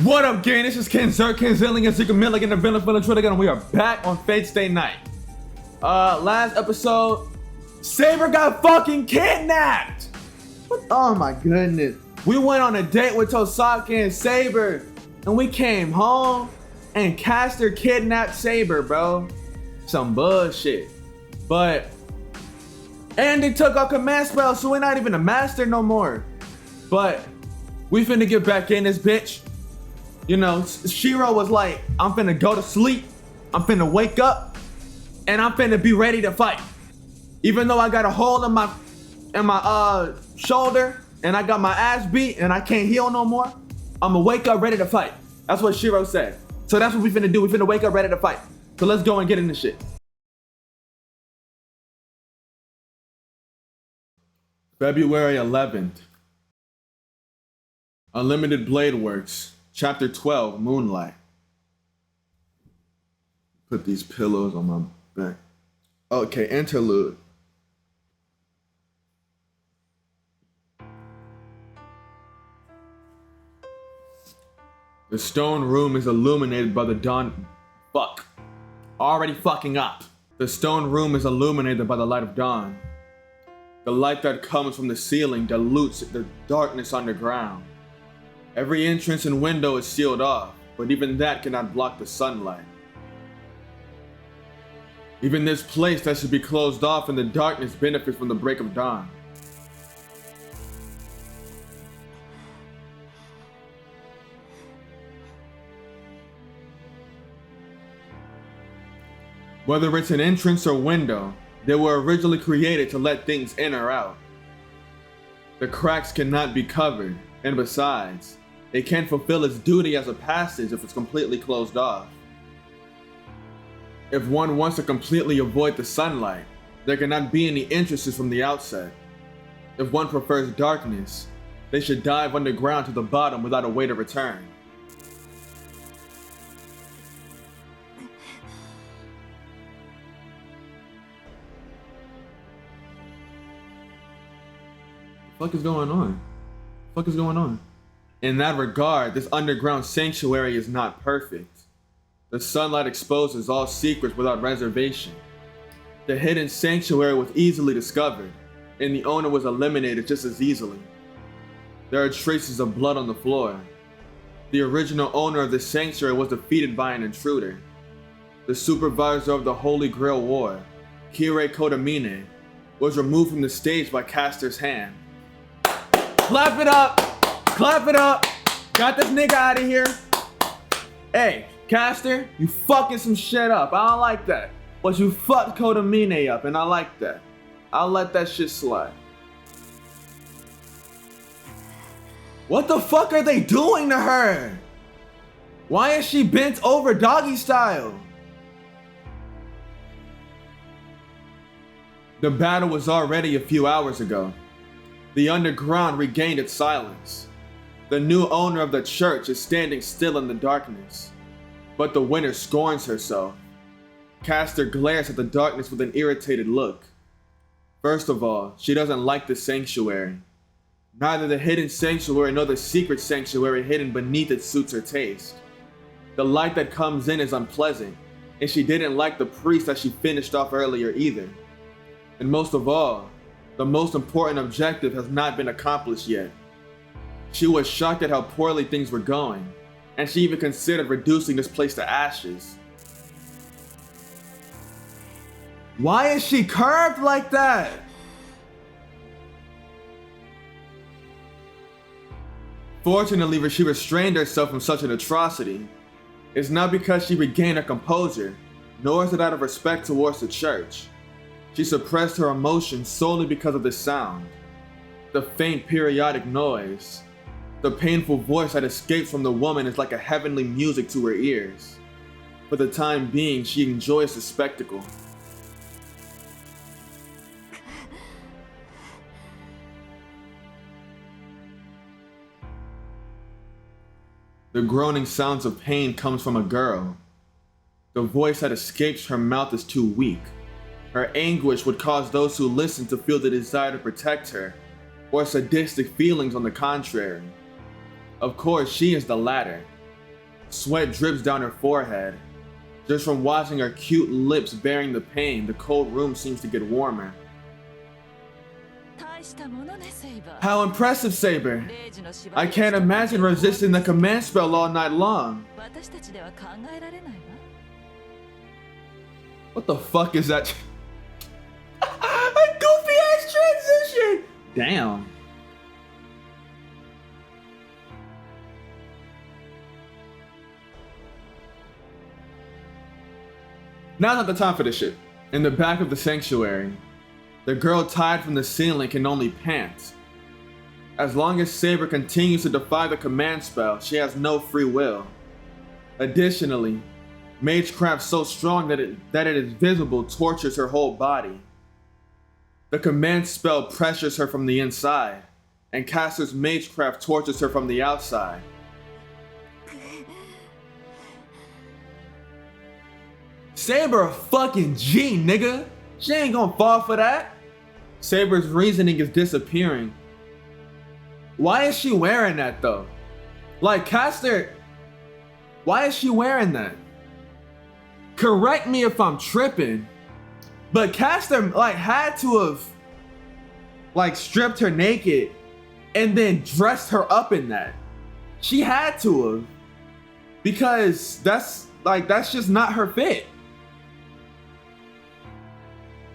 What up, gang? This is KenZerk, KenZerk, and schemin, and the villain for the Twitter, and we are back on Fate's Day night. Last episode, Saber got fucking kidnapped! Oh my goodness. We went on a date with Tosaka and Saber, and we came home, and Caster kidnapped Saber, bro. Some bullshit. And they took our command spell, so we're not even a master no more. But we finna get back in this bitch. You know, Shirou was like, I'm finna go to sleep, I'm finna wake up, and I'm finna be ready to fight. Even though I got a hole in my shoulder, and I got my ass beat, and I can't heal no more, I'ma wake up ready to fight. That's what Shirou said. So that's what we finna do, we finna wake up ready to fight. So let's go and get in this shit. February 11th. Unlimited Blade Works. Chapter 12, Moonlight. Put these pillows on my back. Okay, interlude. The stone room is illuminated by the dawn. Fuck. Already fucking up. The stone room is illuminated by the light of dawn. The light that comes from the ceiling dilutes the darkness underground. Every entrance and window is sealed off, but even that cannot block the sunlight. Even this place that should be closed off in the darkness benefits from the break of dawn. Whether it's an entrance or window, they were originally created to let things in or out. The cracks cannot be covered, and besides, it can't fulfill its duty as a passage if it's completely closed off. If one wants to completely avoid the sunlight, there cannot be any entrances from the outset. If one prefers darkness, they should dive underground to the bottom without a way to return. What the fuck is going on? What the fuck is going on? In that regard, this underground sanctuary is not perfect. The sunlight exposes all secrets without reservation. The hidden sanctuary was easily discovered, and the owner was eliminated just as easily. There are traces of blood on the floor. The original owner of the sanctuary was defeated by an intruder. The supervisor of the Holy Grail War, Kirei Kodamine, was removed from the stage by Caster's hand. Clap it up! Clap it up! Got this nigga out of here. Hey, Caster, you fucking some shit up. I don't like that. But you fucked Kodamine up, and I like that. I'll let that shit slide. What the fuck are they doing to her? Why is she bent over doggy style? The battle was already a few hours ago. The underground regained its silence. The new owner of the church is standing still in the darkness, but the winner scorns her so. Caster glares at the darkness with an irritated look. First of all, she doesn't like the sanctuary. Neither the hidden sanctuary nor the secret sanctuary hidden beneath it suits her taste. The light that comes in is unpleasant, and she didn't like the priest that she finished off earlier either. And most of all, the most important objective has not been accomplished yet. She was shocked at how poorly things were going, and she even considered reducing this place to ashes. Why is she curved like that? Fortunately, she restrained herself from such an atrocity. It's not because she regained her composure, nor is it out of respect towards the church. She suppressed her emotions solely because of the sound, the faint periodic noise. The painful voice that escapes from the woman is like a heavenly music to her ears. For the time being, she enjoys the spectacle. The groaning sounds of pain comes from a girl. The voice that escapes her mouth is too weak. Her anguish would cause those who listen to feel the desire to protect her, or sadistic feelings on the contrary. Of course, she is the latter. Sweat drips down her forehead. Just from watching her cute lips bearing the pain, the cold room seems to get warmer. How impressive, Saber! I can't imagine resisting the command spell all night long. What the fuck is that? A goofy ass transition! Damn. Now's not the time for this shit. In the back of the sanctuary, the girl tied from the ceiling can only pant. As long as Saber continues to defy the command spell, she has no free will. Additionally, magecraft so strong that it is visible tortures her whole body. The command spell pressures her from the inside, and Caster's magecraft tortures her from the outside. Saber a fucking G, nigga. She ain't gonna fall for that. Saber's reasoning is disappearing. Why is she wearing that though? Like Caster, why is she wearing that? Correct me if I'm tripping, but Caster like had to have like stripped her naked and then dressed her up in that. She had to have, because that's just not her fit.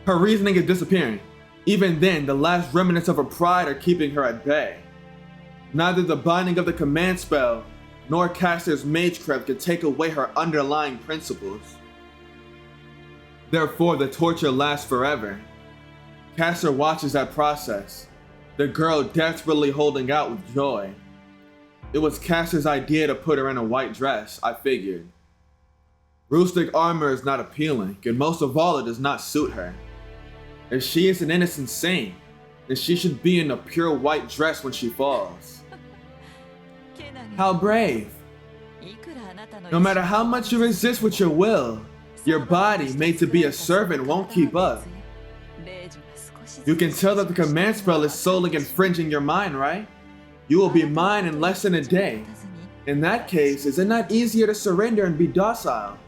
Her reasoning is disappearing. Even then, the last remnants of her pride are keeping her at bay. Neither the binding of the command spell nor Caster's magecraft can take away her underlying principles. Therefore, the torture lasts forever. Caster watches that process, the girl desperately holding out with joy. It was Caster's idea to put her in a white dress, I figured. Rustic armor is not appealing, and most of all, it does not suit her. If she is an innocent saint, then she should be in a pure white dress when she falls. How brave! No matter how much you resist with your will, your body, made to be a servant, won't keep up. You can tell that the command spell is solely infringing your mind, right? You will be mine in less than a day. In that case, is it not easier to surrender and be docile?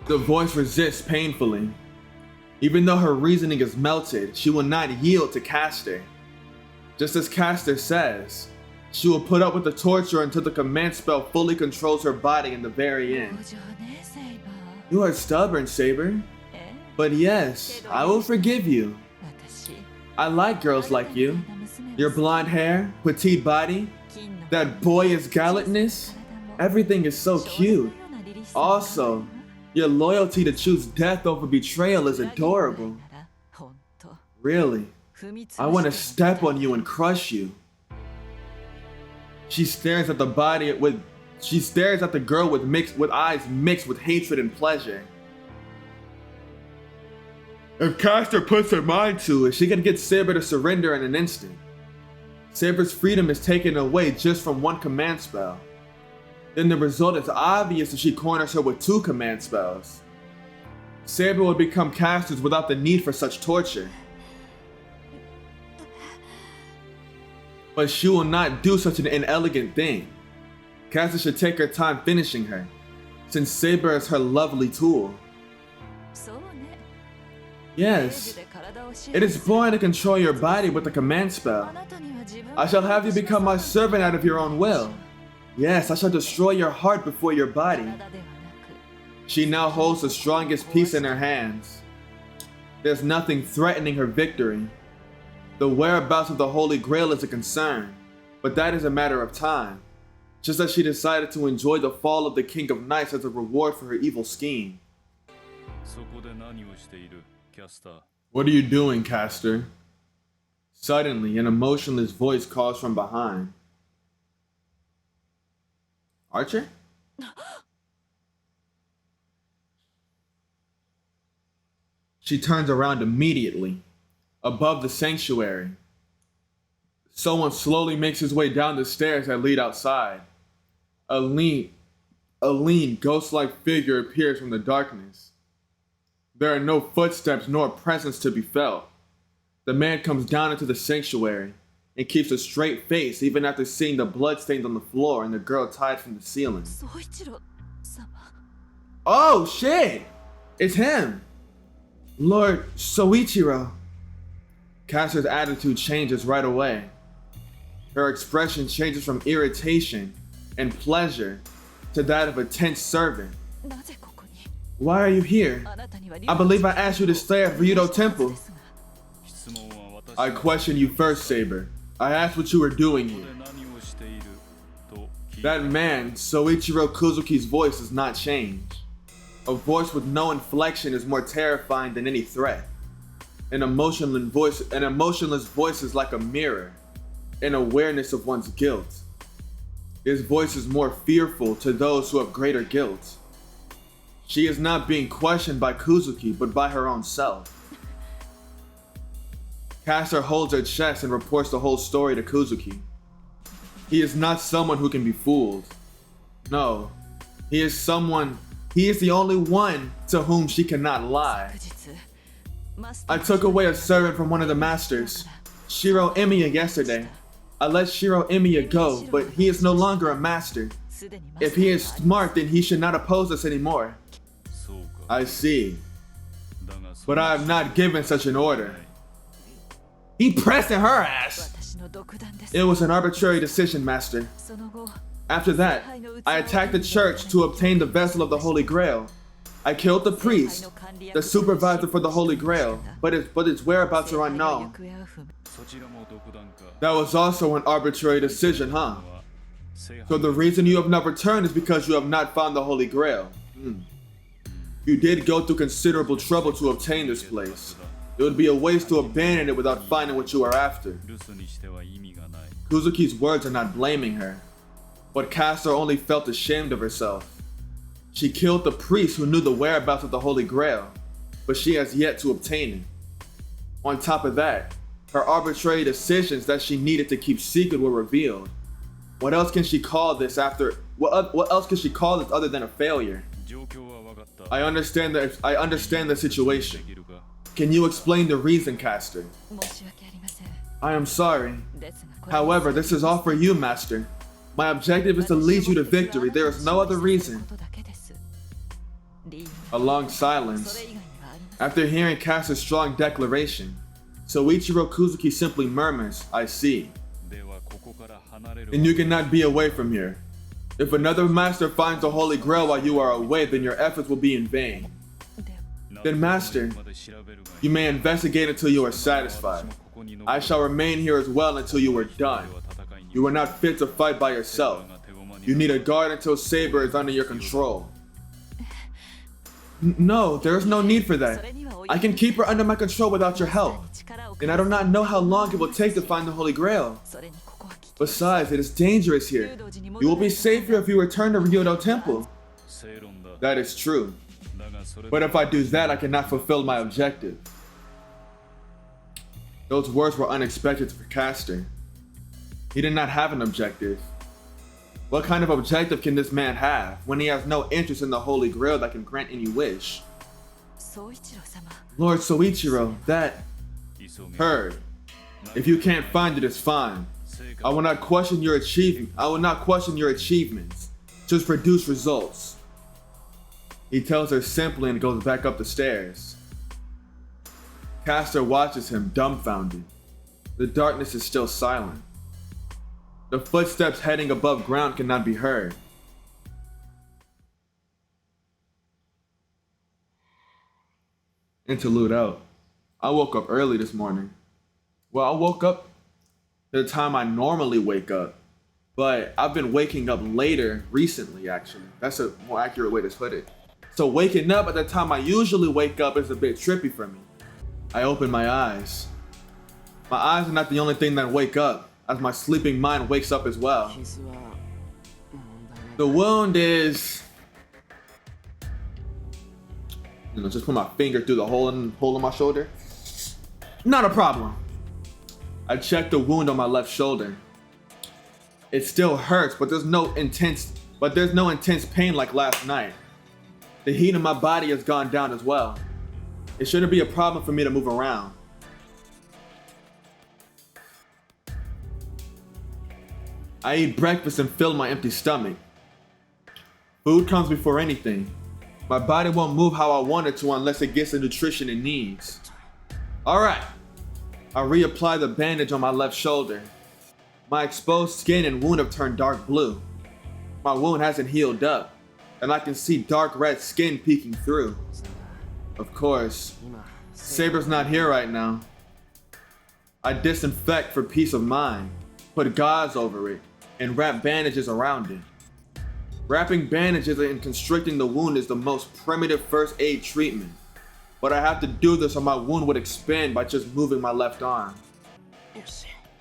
The voice resists painfully. Even though her reasoning is melted, she will not yield to Caster. Just as Caster says, she will put up with the torture until the command spell fully controls her body in the very end. You are stubborn, Saber. But yes, I will forgive you. I like girls like you. Your blonde hair, petite body, that boyish gallantness, everything is so cute. Also, your loyalty to choose death over betrayal is adorable. Really, I want to step on you and crush you. She stares at the girl with eyes mixed with hatred and pleasure. If Caster puts her mind to it, she can get Saber to surrender in an instant. Saber's freedom is taken away just from one command spell. Then the result is obvious if she corners her with two command spells. Saber will become Caster's without the need for such torture. But she will not do such an inelegant thing. Caster should take her time finishing her, since Saber is her lovely tool. Yes, it is boring to control your body with a command spell. I shall have you become my servant out of your own will. Yes, I shall destroy your heart before your body. She now holds the strongest piece in her hands. There's nothing threatening her victory. The whereabouts of the Holy Grail is a concern, but that is a matter of time. Just as she decided to enjoy the fall of the King of Knights as a reward for her evil scheme. What are you doing, Caster? Suddenly, an emotionless voice calls from behind. Archer? She turns around immediately. Above the sanctuary, someone slowly makes his way down the stairs that lead outside. A lean, ghost-like figure appears from the darkness. There are no footsteps nor presence to be felt. The man comes down into the sanctuary, and keeps a straight face even after seeing the bloodstains on the floor and the girl tied from the ceiling. Oh shit! It's him! Lord Soichiro. Caster's attitude changes right away. Her expression changes from irritation and pleasure to that of a tense servant. Why are you here? I believe I asked you to stay at Ryudo Temple. I question you first, Saber. I asked what you were doing here. That man, Soichiro Kuzuki's voice does not change. A voice with no inflection is more terrifying than any threat. An emotionless voice is like a mirror, an awareness of one's guilt. His voice is more fearful to those who have greater guilt. She is not being questioned by Kuzuki, but by her own self. Caster holds her chest and reports the whole story to Kuzuki. He is not someone who can be fooled. No, he is the only one to whom she cannot lie. I took away a servant from one of the masters, Shirou Emiya, yesterday. I let Shirou Emiya go, but he is no longer a master. If he is smart, then he should not oppose us anymore. I see. But I have not given such an order. He pressed in her ass! It was an arbitrary decision, Master. After that, I attacked the church to obtain the vessel of the Holy Grail. I killed the priest, the supervisor for the Holy Grail, but its whereabouts are unknown. That was also an arbitrary decision, huh? So the reason you have not returned is because you have not found the Holy Grail. You did go through considerable trouble to obtain this place. It would be a waste to abandon it without finding what you are after. Kuzuki's words are not blaming her, but Caster only felt ashamed of herself. She killed the priest who knew the whereabouts of the Holy Grail, but she has yet to obtain it. On top of that, her arbitrary decisions that she needed to keep secret were revealed. What else can she call this other than a failure? I understand the situation. Can you explain the reason, Caster? I am sorry. However, this is all for you, Master. My objective is to lead you to victory. There is no other reason. A long silence. After hearing Caster's strong declaration, Soichiro Kuzuki simply murmurs, I see. And you cannot be away from here. If another master finds the Holy Grail while you are away, then your efforts will be in vain. Then, Master, you may investigate until you are satisfied. I shall remain here as well until you are done. You are not fit to fight by yourself. You need a guard until Saber is under your control. No, there is no need for that. I can keep her under my control without your help. And I do not know how long it will take to find the Holy Grail. Besides, it is dangerous here. You will be safer if you return to Ryudo Temple. That is true. But if I do that, I cannot fulfill my objective. Those words were unexpected for Caster. He did not have an objective. What kind of objective can this man have when he has no interest in the Holy Grail that can grant any wish? Lord Soichiro, that... Heard. If you can't find it, it's fine. I will not question your achievements. Just produce results. He tells her simply and goes back up the stairs. Caster watches him, dumbfounded. The darkness is still silent. The footsteps heading above ground cannot be heard. Interlude out. I woke up early this morning. Well, I woke up the time I normally wake up, but I've been waking up later recently, actually. That's a more accurate way to put it. So waking up at the time I usually wake up is a bit trippy for me. I open my eyes. My eyes are not the only thing that wake up, as my sleeping mind wakes up as well. The wound is... just put my finger through the hole in my shoulder. Not a problem. I checked the wound on my left shoulder. It still hurts, but there's no intense pain like last night. The heat in my body has gone down as well. It shouldn't be a problem for me to move around. I eat breakfast and fill my empty stomach. Food comes before anything. My body won't move how I want it to unless it gets the nutrition it needs. Alright. I reapply the bandage on my left shoulder. My exposed skin and wound have turned dark blue. My wound hasn't healed up, and I can see dark red skin peeking through. Of course, Saber's not here right now. I disinfect for peace of mind, put gauze over it, and wrap bandages around it. Wrapping bandages and constricting the wound is the most primitive first aid treatment, but I have to do this or my wound would expand by just moving my left arm.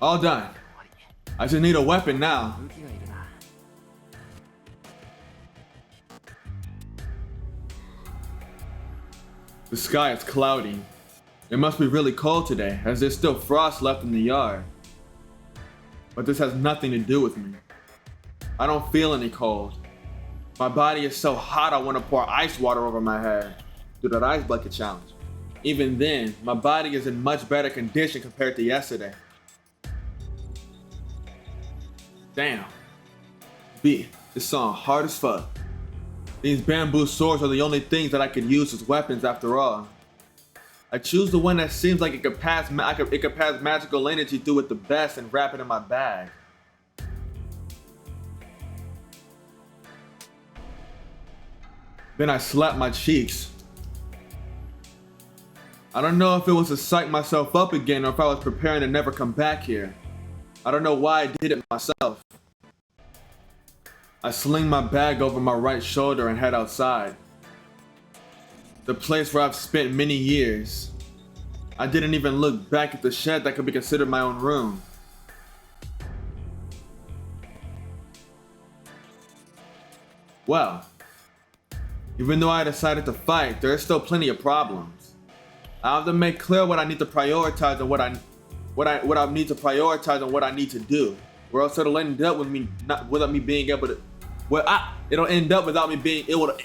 All done. I just need a weapon now. The sky is cloudy. It must be really cold today, as there's still frost left in the yard. But this has nothing to do with me. I don't feel any cold. My body is so hot I want to pour ice water over my head. Do that ice bucket challenge. Even then, my body is in much better condition compared to yesterday. Damn. This song hard as fuck. These bamboo swords are the only things that I could use as weapons after all. I choose the one that seems like it could pass magical energy through it the best and wrap it in my bag. Then I slap my cheeks. I don't know if it was to psych myself up again or if I was preparing to never come back here. I don't know why I did it myself. I sling my bag over my right shoulder and head outside. The place where I've spent many years. I didn't even look back at the shed that could be considered my own room. Well, even though I decided to fight, there are still plenty of problems. I have to make clear what I need to prioritize and what I need to prioritize and what I need to do, or else it'll end up with me without me being able to. It'll end up without me being able to.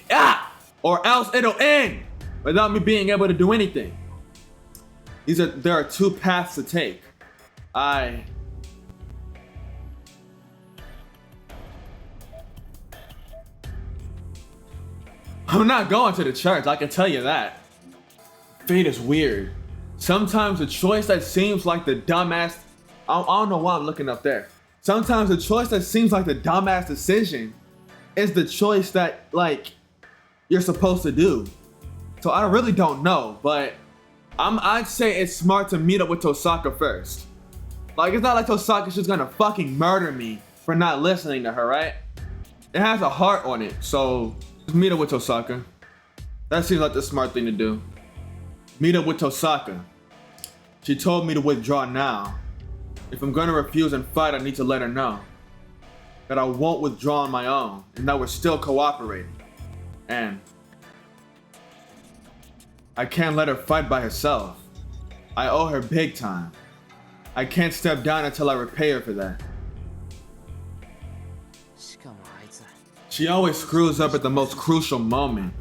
Or else it'll end without me being able to do anything. There are two paths to take. I'm not going to the church, I can tell you that. Fate is weird. Sometimes the choice that seems like the dumbass, I don't know why I'm looking up there. Sometimes the choice that seems like the dumbass decision is the choice that, like, you're supposed to do. So I really don't know, but I'd say it's smart to meet up with Tosaka first. Like, it's not like Tosaka's just gonna fucking murder me for not listening to her, right? It has a heart on it, so just meet up with Tosaka. That seems like the smart thing to do. Meet up with Tosaka. She told me to withdraw now. If I'm gonna refuse and fight, I need to let her know that I won't withdraw on my own and that we're still cooperating. And I can't let her fight by herself. I owe her big time. I can't step down until I repay her for that. She always screws up at the most crucial moment.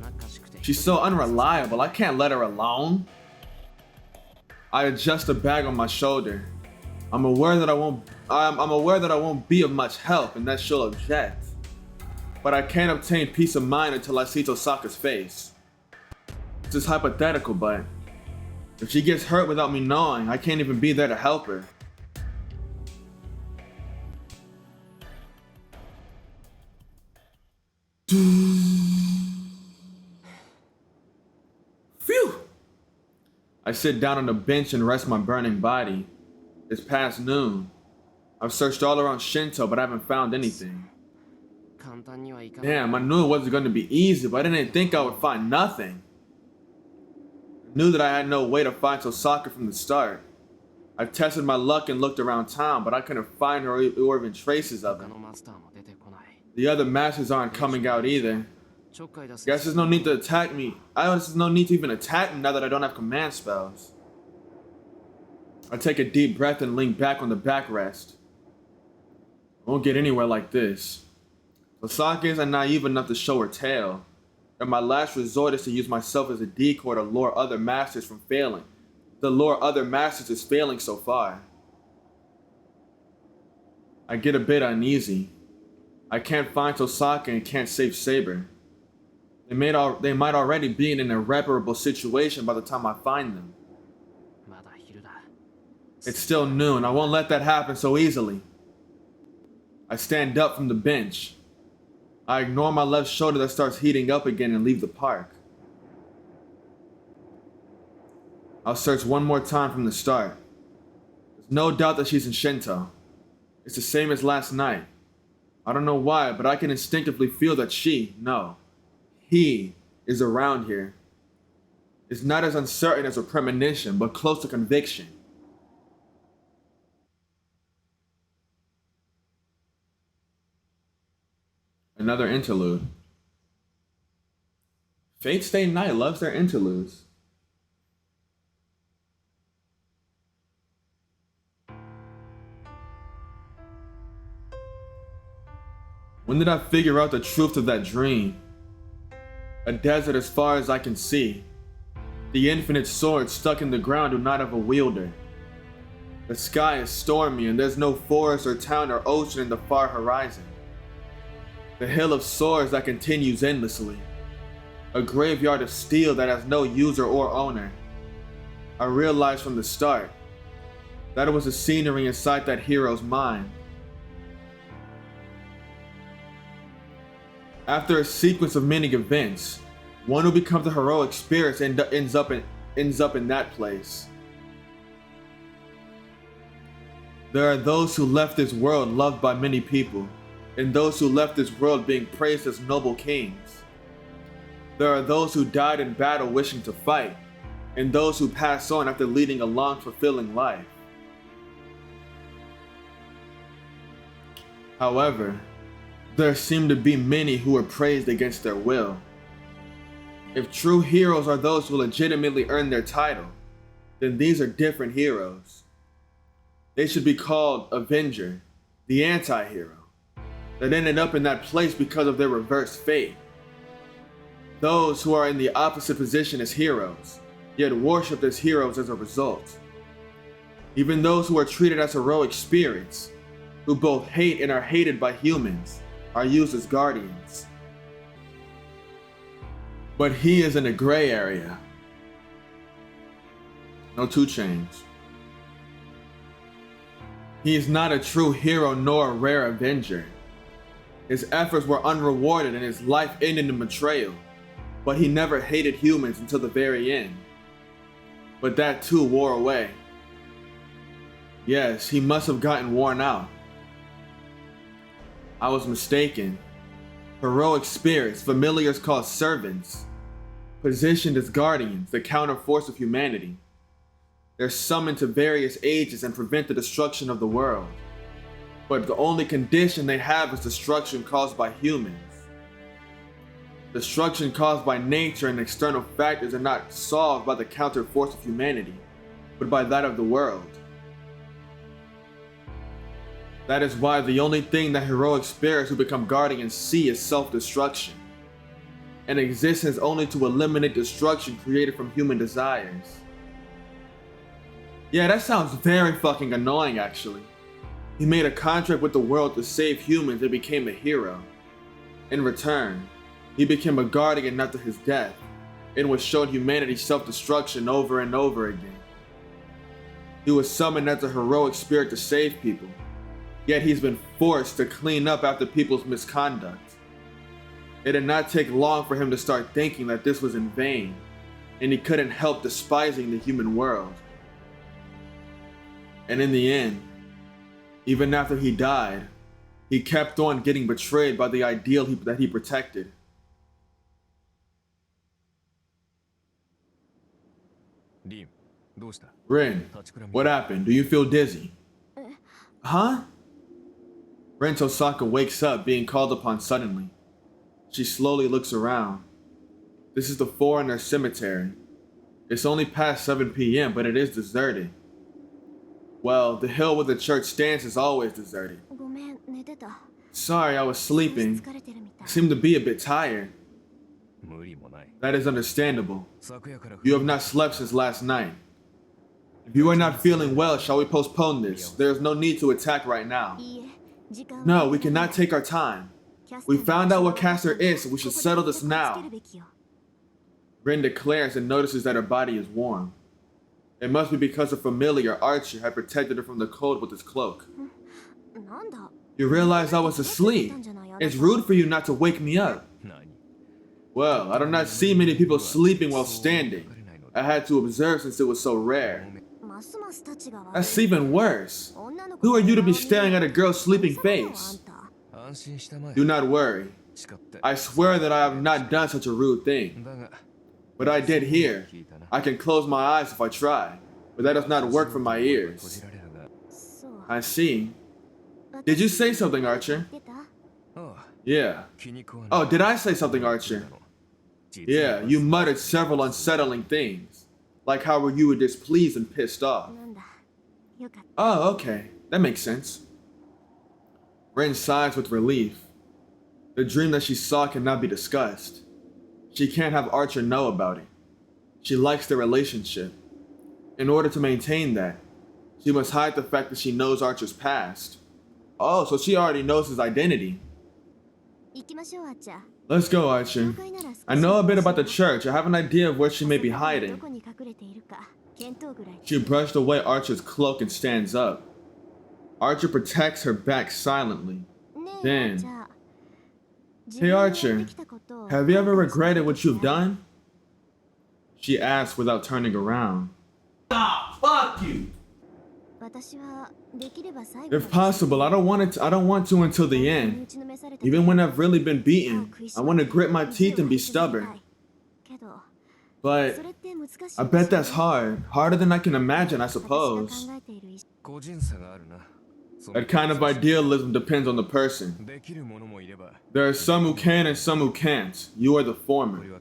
She's so unreliable, I can't let her alone. I adjust the bag on my shoulder. I'm aware that I won't be of much help and that she'll object. But I can't obtain peace of mind until I see Tosaka's face. This is hypothetical, but if she gets hurt without me knowing, I can't even be there to help her. Phew! I sit down on the bench and rest my burning body. It's past noon. I've searched all around Shinto, but I haven't found anything. Damn, I knew it wasn't going to be easy, but I didn't think I would find nothing. I knew that I had no way to find Tosaka from the start. I tested my luck and looked around town, but I couldn't find her or even traces of her. The other masters aren't coming out either. Guess there's no need to attack me. There's no need to even attack me now that I don't have command spells. I take a deep breath and lean back on the backrest. I won't get anywhere like this. Tosaka isn't naive enough to show her tail, and my last resort is to use myself as a decoy to lure other masters from failing. The lure other masters is failing so far. I get a bit uneasy. I can't find Tosaka and can't save Saber. They might already be in an irreparable situation by the time I find them. It's still noon. I won't let that happen so easily. I stand up from the bench. I ignore my left shoulder that starts heating up again and leave the park. I'll search one more time from the start. There's no doubt that she's in Shinto. It's the same as last night. I don't know why, but I can instinctively feel that he is around here. It's not as uncertain as a premonition, but close to conviction. Another interlude. Fate Stay Night loves their interludes. When did I figure out the truth of that dream? A desert as far as I can see. The infinite swords stuck in the ground do not have a wielder. The sky is stormy and there's no forest or town or ocean in the far horizon. The hill of swords that continues endlessly. A graveyard of steel that has no user or owner. I realized from the start that it was the scenery inside that hero's mind. After a sequence of many events, one who becomes a heroic spirit ends up in that place. There are those who left this world loved by many people, and those who left this world being praised as noble kings. There are those who died in battle wishing to fight, and those who pass on after leading a long, fulfilling life. However, there seem to be many who are praised against their will. If true heroes are those who legitimately earn their title, then these are different heroes. They should be called Avenger, the anti-hero, that ended up in that place because of their reversed fate. Those who are in the opposite position as heroes, yet worshipped as heroes as a result. Even those who are treated as heroic spirits, who both hate and are hated by humans, are used as guardians. But he is in a gray area. No 2 Chainz. He is not a true hero nor a rare avenger. His efforts were unrewarded and his life ended in betrayal, but he never hated humans until the very end. But that too wore away. Yes, he must have gotten worn out. I was mistaken. Heroic spirits, familiars called servants, positioned as guardians, the counterforce of humanity. They're summoned to various ages and prevent the destruction of the world. But the only condition they have is destruction caused by humans. Destruction caused by nature and external factors are not solved by the counterforce of humanity, but by that of the world. That is why the only thing that heroic spirits who become guardians see is self-destruction, an existence only to eliminate destruction created from human desires. Yeah, that sounds very fucking annoying actually. He made a contract with the world to save humans and became a hero. In return, he became a guardian after his death, and was shown humanity's self-destruction over and over again. He was summoned as a heroic spirit to save people, yet he's been forced to clean up after people's misconduct. It did not take long for him to start thinking that this was in vain, and he couldn't help despising the human world. And in the end, even after he died, he kept on getting betrayed by the ideal that he protected. Rin, what happened? Do you feel dizzy? Huh? Rin Tosaka wakes up, being called upon suddenly. She slowly looks around. This is the foreigner cemetery. It's only past 7 p.m., but it is deserted. Well, the hill where the church stands is always deserted. Sorry, I was sleeping. I seem to be a bit tired. That is understandable. You have not slept since last night. If you are not feeling well, shall we postpone this? There is no need to attack right now. No, we cannot take our time. We found out what caster is, so we should settle this now. Rin declares and notices that her body is warm. It must be because a familiar Archer had protected her from the cold with his cloak. You realize I was asleep. It's rude for you not to wake me up. Well, I do not see many people sleeping while standing. I had to observe since it was so rare. That's even worse. Who are you to be staring at a girl's sleeping face? Do not worry. I swear that I have not done such a rude thing. But I did hear. I can close my eyes if I try, but that does not work for my ears. I see. Did you say something, Archer? Yeah. Oh, did I say something, Archer? Yeah, you muttered several unsettling things. Like how you were displeased and pissed off. Oh, okay. That makes sense. Rin sighs with relief. The dream that she saw cannot be discussed. She can't have Archer know about it. She likes the relationship. In order to maintain that, she must hide the fact that she knows Archer's past. Oh, so she already knows his identity. Let's go, Archer. I know a bit about the church. I have an idea of where she may be hiding. She brushed away Archer's cloak and stands up. Archer protects her back silently. Then, hey Archer, have you ever regretted what you've done? She asked without turning around. Stop! Fuck you! If possible, I don't want to until the end. Even when I've really been beaten, I want to grit my teeth and be stubborn. But I bet that's hard. Harder than I can imagine, I suppose. That kind of idealism depends on the person. There are some who can and some who can't. You are the former.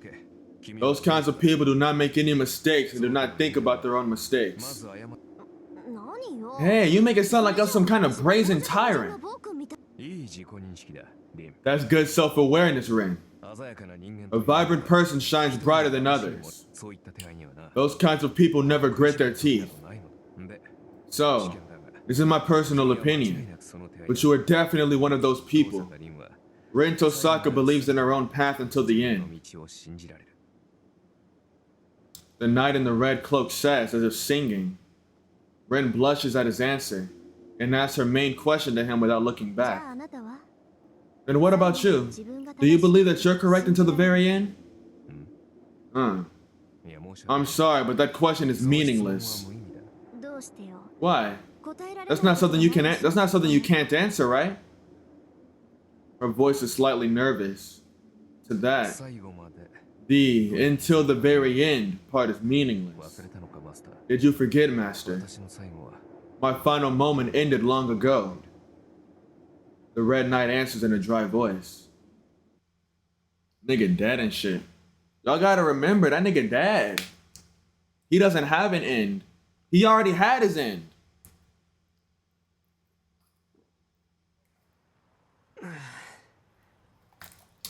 Those kinds of people do not make any mistakes and do not think about their own mistakes. Hey, you make it sound like I'm some kind of brazen tyrant. That's good self-awareness, Rin. A vibrant person shines brighter than others. Those kinds of people never grit their teeth. So, this is my personal opinion, but you are definitely one of those people. Rin Tosaka believes in her own path until the end. The knight in the red cloak says, as if singing. Rin blushes at his answer, and asks her main question to him without looking back. And what about you? Do you believe that you're correct until the very end? I'm sorry, but that question is meaningless. Why? That's not something you can't answer, right? Her voice is slightly nervous. To that, the "until the very end" part is meaningless. Did you forget, Master? My final moment ended long ago. The Red Knight answers in a dry voice. Nigga dead and shit. Y'all gotta remember, that nigga dead. He doesn't have an end. He already had his end.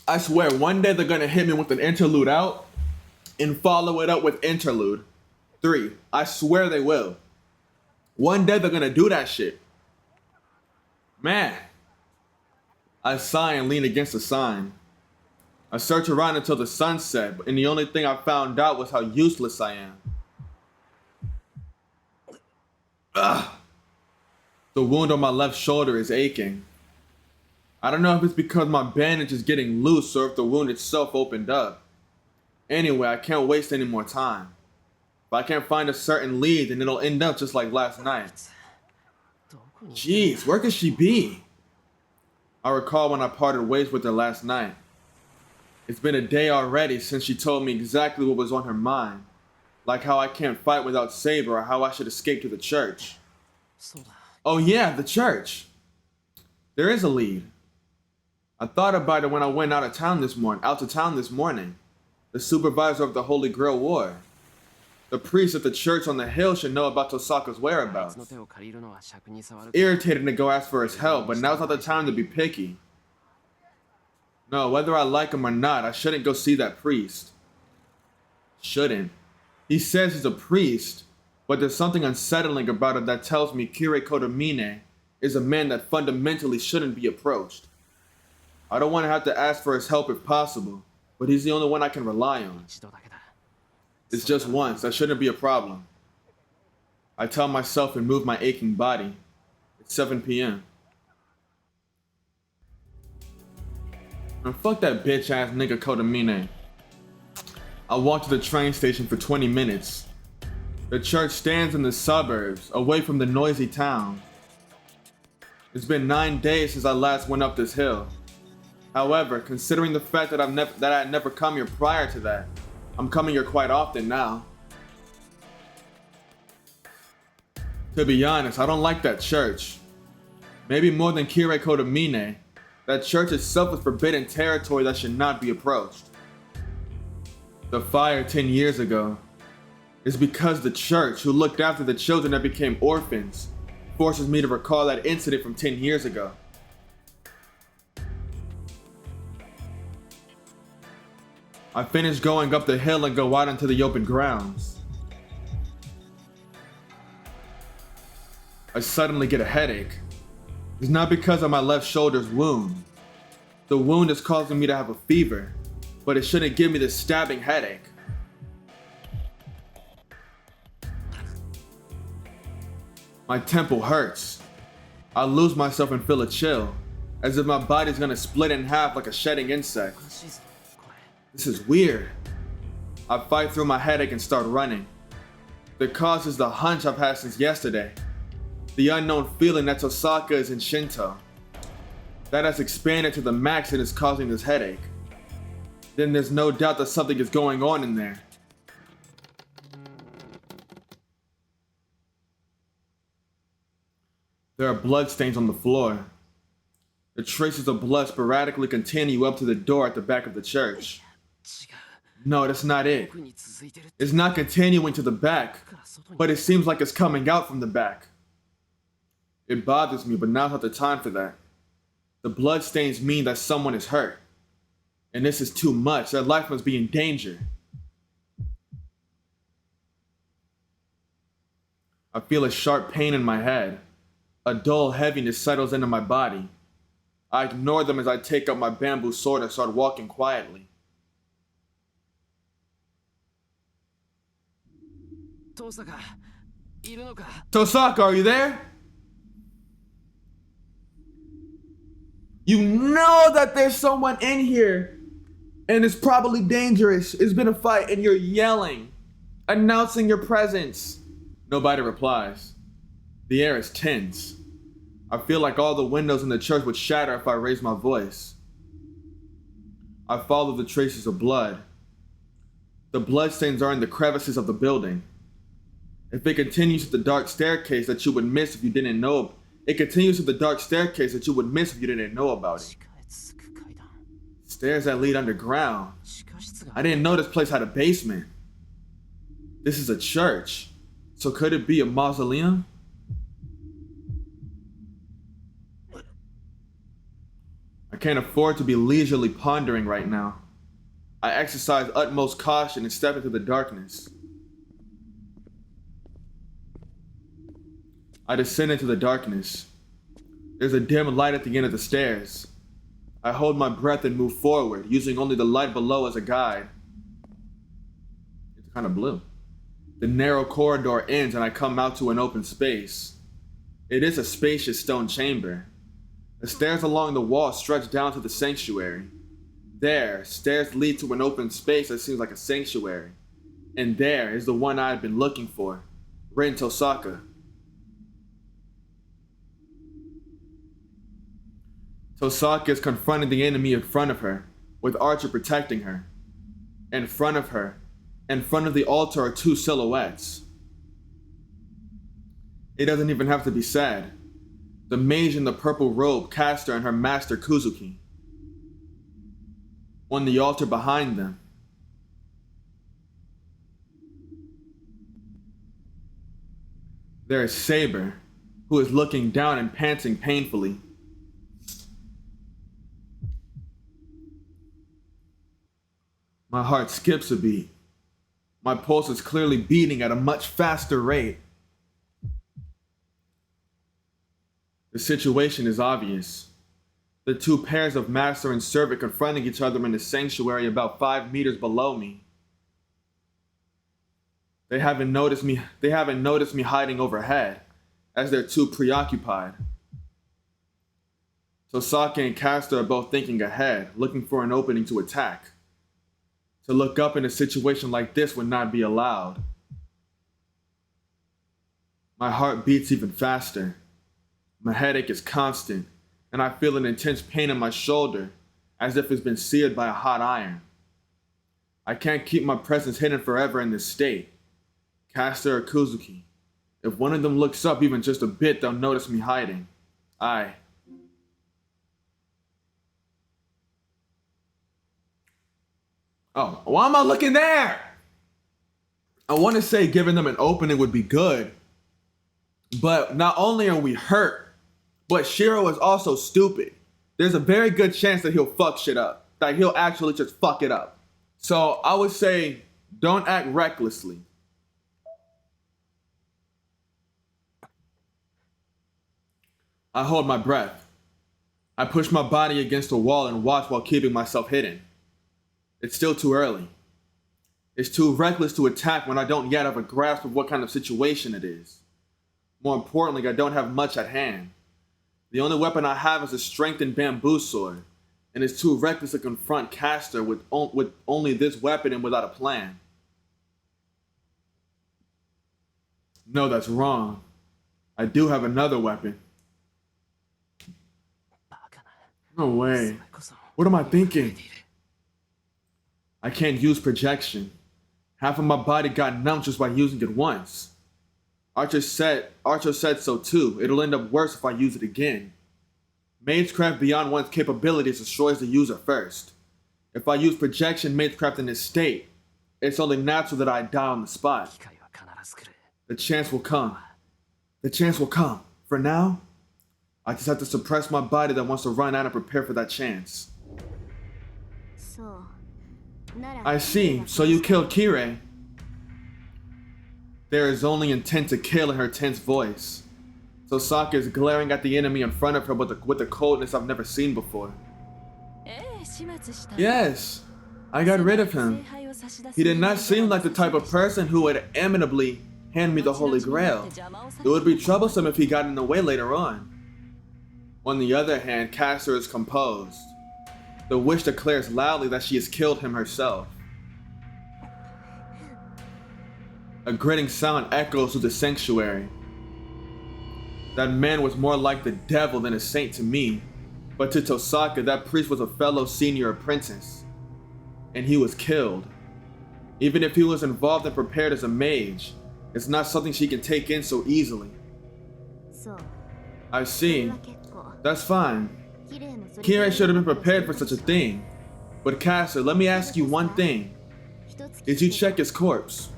I swear, one day they're gonna hit me with an interlude out and follow it up with interlude 3. I swear they will. One day they're gonna do that shit. Man. I sigh and lean against the sign. I search around until the sun set, and the only thing I found out was how useless I am. Ugh. The wound on my left shoulder is aching. I don't know if it's because my bandage is getting loose or if the wound itself opened up. Anyway, I can't waste any more time. If I can't find a certain lead, then it'll end up just like last night. Jeez, where could she be? I recall when I parted ways with her last night. It's been a day already since she told me exactly what was on her mind. Like how I can't fight without Saber or how I should escape to the church. Oh yeah, the church. There is a lead. I thought about it when I went out to town this morning. The supervisor of the Holy Grail War. The priest at the church on the hill should know about Tosaka's whereabouts. Irritated to go ask for his help, but now's not the time to be picky. No, whether I like him or not, I shouldn't go see that priest. Shouldn't. He says he's a priest, but there's something unsettling about it that tells me Kire Kotomine is a man that fundamentally shouldn't be approached. I don't want to have to ask for his help if possible, but he's the only one I can rely on. It's just once, that shouldn't be a problem. I tell myself and move my aching body. It's 7 p.m. And fuck that bitch ass nigga Kodamine. I walk to the train station for 20 minutes. The church stands in the suburbs, away from the noisy town. It's been 9 days since I last went up this hill. However, considering the fact that I had never come here prior to that, I'm coming here quite often now. To be honest, I don't like that church. Maybe more than Kirei Kodamine, that church itself is forbidden territory that should not be approached. The fire 10 years ago is because the church, who looked after the children that became orphans, forces me to recall that incident from 10 years ago. I finish going up the hill and go out into the open grounds. I suddenly get a headache. It's not because of my left shoulder's wound. The wound is causing me to have a fever, but it shouldn't give me this stabbing headache. My temple hurts. I lose myself and feel a chill, as if my body's gonna split in half like a shedding insect. This is weird. I fight through my headache and start running. The cause is the hunch I've had since yesterday. The unknown feeling that Tosaka is in Shinto. That has expanded to the max and is causing this headache. Then there's no doubt that something is going on in there. There are bloodstains on the floor. The traces of blood sporadically continue up to the door at the back of the church. No, that's not it. It's not continuing to the back, but it seems like it's coming out from the back. It bothers me, but now's not the time for that. The bloodstains mean that someone is hurt. And this is too much. Their life must be in danger. I feel a sharp pain in my head. A dull heaviness settles into my body. I ignore them as I take up my bamboo sword and start walking quietly. Tosaka, are you there? You know that there's someone in here, and it's probably dangerous. It's been a fight, and you're yelling, announcing your presence. Nobody replies. The air is tense. I feel like all the windows in the church would shatter if I raised my voice. I follow the traces of blood. The bloodstains are in the crevices of the building. If it continues to the dark staircase that you would miss if you didn't know, it continues to the dark staircase that you would miss if you didn't know about it. Stairs that lead underground. I didn't know this place had a basement. This is a church. So could it be a mausoleum? I can't afford to be leisurely pondering right now. I exercise utmost caution and step into the darkness. I descend into the darkness. There's a dim light at the end of the stairs. I hold my breath and move forward, using only the light below as a guide. It's kind of blue. The narrow corridor ends and I come out to an open space. It is a spacious stone chamber. The stairs along the wall stretch down to the sanctuary. There, stairs lead to an open space that seems like a sanctuary. And there is the one I had been looking for, Rin Tosaka. Tosaka is confronting the enemy in front of her, with Archer protecting her. In front of her, in front of the altar are two silhouettes. It doesn't even have to be said. The mage in the purple robe, Caster, and her master Kuzuki. On the altar behind them, there is Saber, who is looking down and panting painfully. My heart skips a beat. My pulse is clearly beating at a much faster rate. The situation is obvious. The two pairs of master and servant confronting each other in the sanctuary about 5 meters below me. They haven't noticed me hiding overhead, as they're too preoccupied. Tosaka and Caster are both thinking ahead, looking for an opening to attack. To look up in a situation like this would not be allowed. My heart beats even faster. My headache is constant, and I feel an intense pain in my shoulder, as if it's been seared by a hot iron. I can't keep my presence hidden forever in this state. Caster or Kuzuki. If one of them looks up even just a bit, they'll notice me hiding. Oh, why am I looking there? I want to say giving them an opening would be good. But not only are we hurt, but Shirou is also stupid. There's a very good chance that he'll fuck shit up. That he'll actually just fuck it up. So I would say, don't act recklessly. I hold my breath. I push my body against the wall and watch while keeping myself hidden. It's still too early. It's too reckless to attack when I don't yet have a grasp of what kind of situation it is. More importantly, I don't have much at hand. The only weapon I have is a strengthened bamboo sword, and it's too reckless to confront Caster with only this weapon and without a plan. No, that's wrong. I do have another weapon. No way. What am I thinking? I can't use projection. Half of my body got numb just by using it once. Archer said so too. It'll end up worse if I use it again. Magecraft beyond one's capabilities destroys the user first. If I use projection Magecraft in this state, it's only natural that I die on the spot. The chance will come. The chance will come. For now, I just have to suppress my body that wants to run out and prepare for that chance. I see. So you killed Kirei. There is only intent to kill in her tense voice. Tosaka is glaring at the enemy in front of her with a coldness I've never seen before. Yes, I got rid of him. He did not seem like the type of person who would amiably hand me the Holy Grail. It would be troublesome if he got in the way later on. On the other hand, Caster is composed. The witch declares loudly that she has killed him herself. A gritting sound echoes through the sanctuary. That man was more like the devil than a saint to me, but to Tosaka, that priest was a fellow senior apprentice. And he was killed. Even if he was involved and prepared as a mage, it's not something she can take in so easily. I see. That's fine. Kirei should have been prepared for such a thing. But Caster, let me ask you one thing. Did you check his corpse?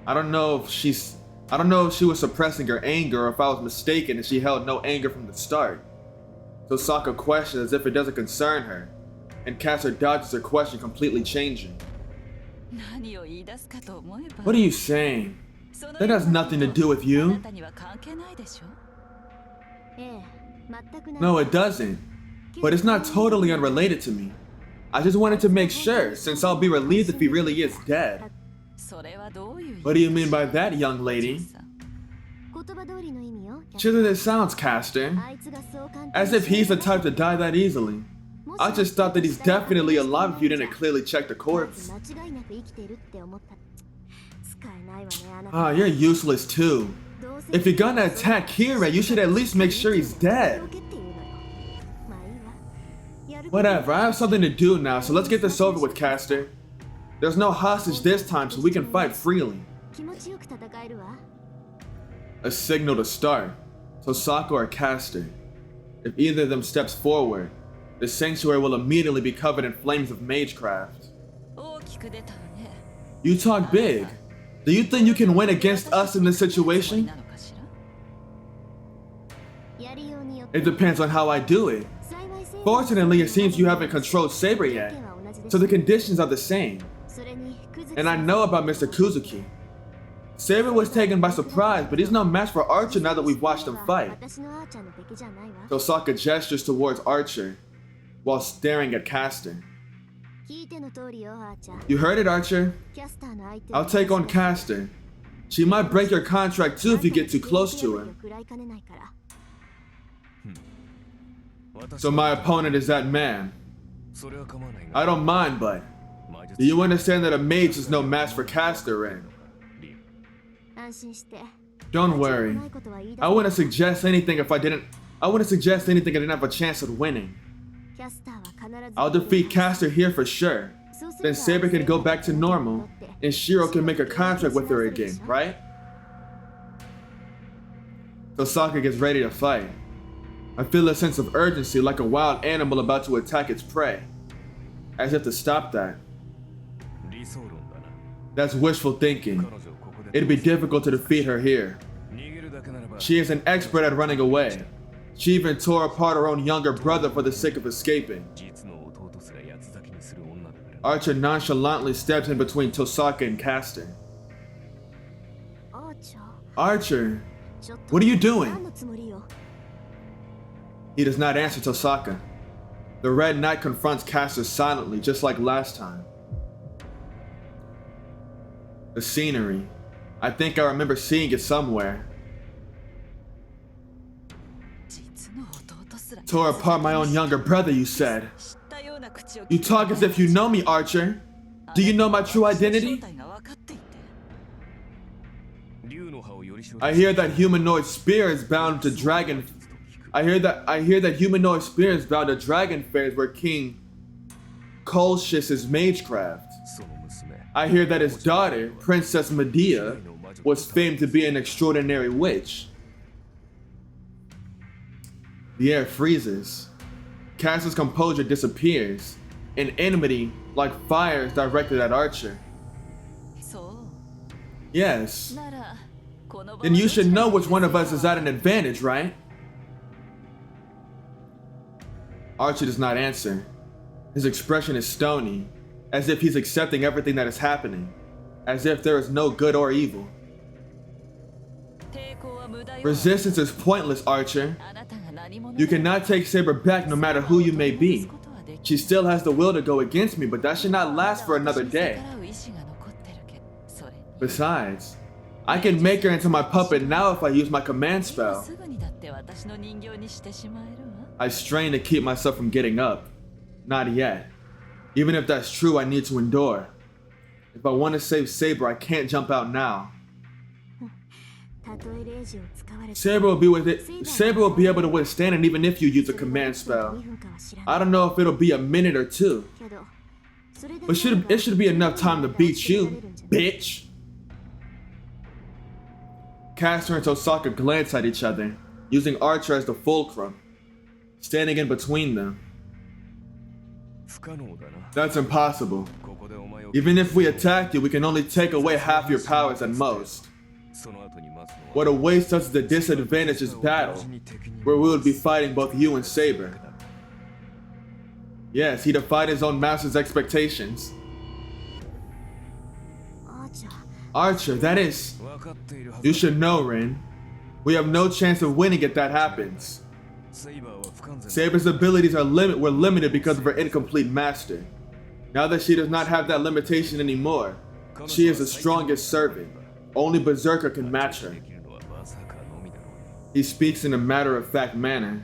I don't know if she was suppressing her anger or if I was mistaken and she held no anger from the start. Tosaka questions as if it doesn't concern her, and Caster dodges her question, completely changing. What are you saying? That has nothing to do with you. No, it doesn't. But it's not totally unrelated to me. I just wanted to make sure, since I'll be relieved if he really is dead. What do you mean by that, young lady? Just as it sounds, Caster. As if he's the type to die that easily. I just thought that he's definitely alive if you didn't clearly check the corpse. Ah, you're useless too. If you're gonna attack Kirei, you should at least make sure he's dead. Whatever, I have something to do now, so let's get this over with, Caster. There's no hostage this time, so we can fight freely. A signal to start. Tosaka or Caster. If either of them steps forward, the sanctuary will immediately be covered in flames of magecraft. You talk big. Do you think you can win against us in this situation? It depends on how I do it. Fortunately, it seems you haven't controlled Saber yet, so the conditions are the same. And I know about Mr. Kuzuki. Saber was taken by surprise, but he's no match for Archer now that we've watched him fight. Tosaka gestures towards Archer while staring at Caster. You heard it, Archer. I'll take on Caster. She might break your contract too if you get too close to her. So my opponent is that man. I don't mind, but do you understand that a mage is no match for Caster, Ren? Don't worry. I wouldn't suggest anything if I didn't have a chance at winning. I'll defeat Caster here for sure. Then Saber can go back to normal, and Shirou can make a contract with her again, right? Tosaka gets ready to fight. I feel a sense of urgency like a wild animal about to attack its prey. As if to stop that. That's wishful thinking. It'd be difficult to defeat her here. She is an expert at running away. She even tore apart her own younger brother for the sake of escaping. Archer nonchalantly steps in between Tosaka and Caster. Archer, what are you doing? He does not answer Tosaka. The Red Knight confronts Caster silently, just like last time. The scenery. I think I remember seeing it somewhere. Tore apart my own younger brother, you said. You talk as if you know me, Archer. Do you know my true identity? I hear that humanoid spear is bound to dragon. I hear that humanoid spear is bound to dragon fairs where King Colchis is magecraft. I hear that his daughter, Princess Medea, was famed to be an extraordinary witch. The air freezes. Caster's composure disappears. An enmity, like fire, is directed at Archer. Yes. Then you should know which one of us is at an advantage, right? Archer does not answer. His expression is stony, as if he's accepting everything that is happening, as if there is no good or evil. Resistance is pointless, Archer. You cannot take Saber back no matter who you may be. She still has the will to go against me, but that should not last for another day. Besides, I can make her into my puppet now if I use my command spell. I strain to keep myself from getting up. Not yet. Even if that's true, I need to endure. If I want to save Saber, I can't jump out now. Saber will be able to withstand it even if you use a command spell. I don't know if it'll be a minute or two. But it should be enough time to beat you, bitch. Caster and Tosaka glance at each other, using Archer as the fulcrum, standing in between them. That's impossible. Even if we attack you, we can only take away half your powers at most. What awaits us is the disadvantageous battle, where we would be fighting both you and Saber. Yes, he defied his own master's expectations. Archer, that is... You should know, Rin. We have no chance of winning if that happens. Saber's abilities were limited because of her incomplete master. Now that she does not have that limitation anymore, she is the strongest servant. Only Berserker can match her. He speaks in a matter-of-fact manner.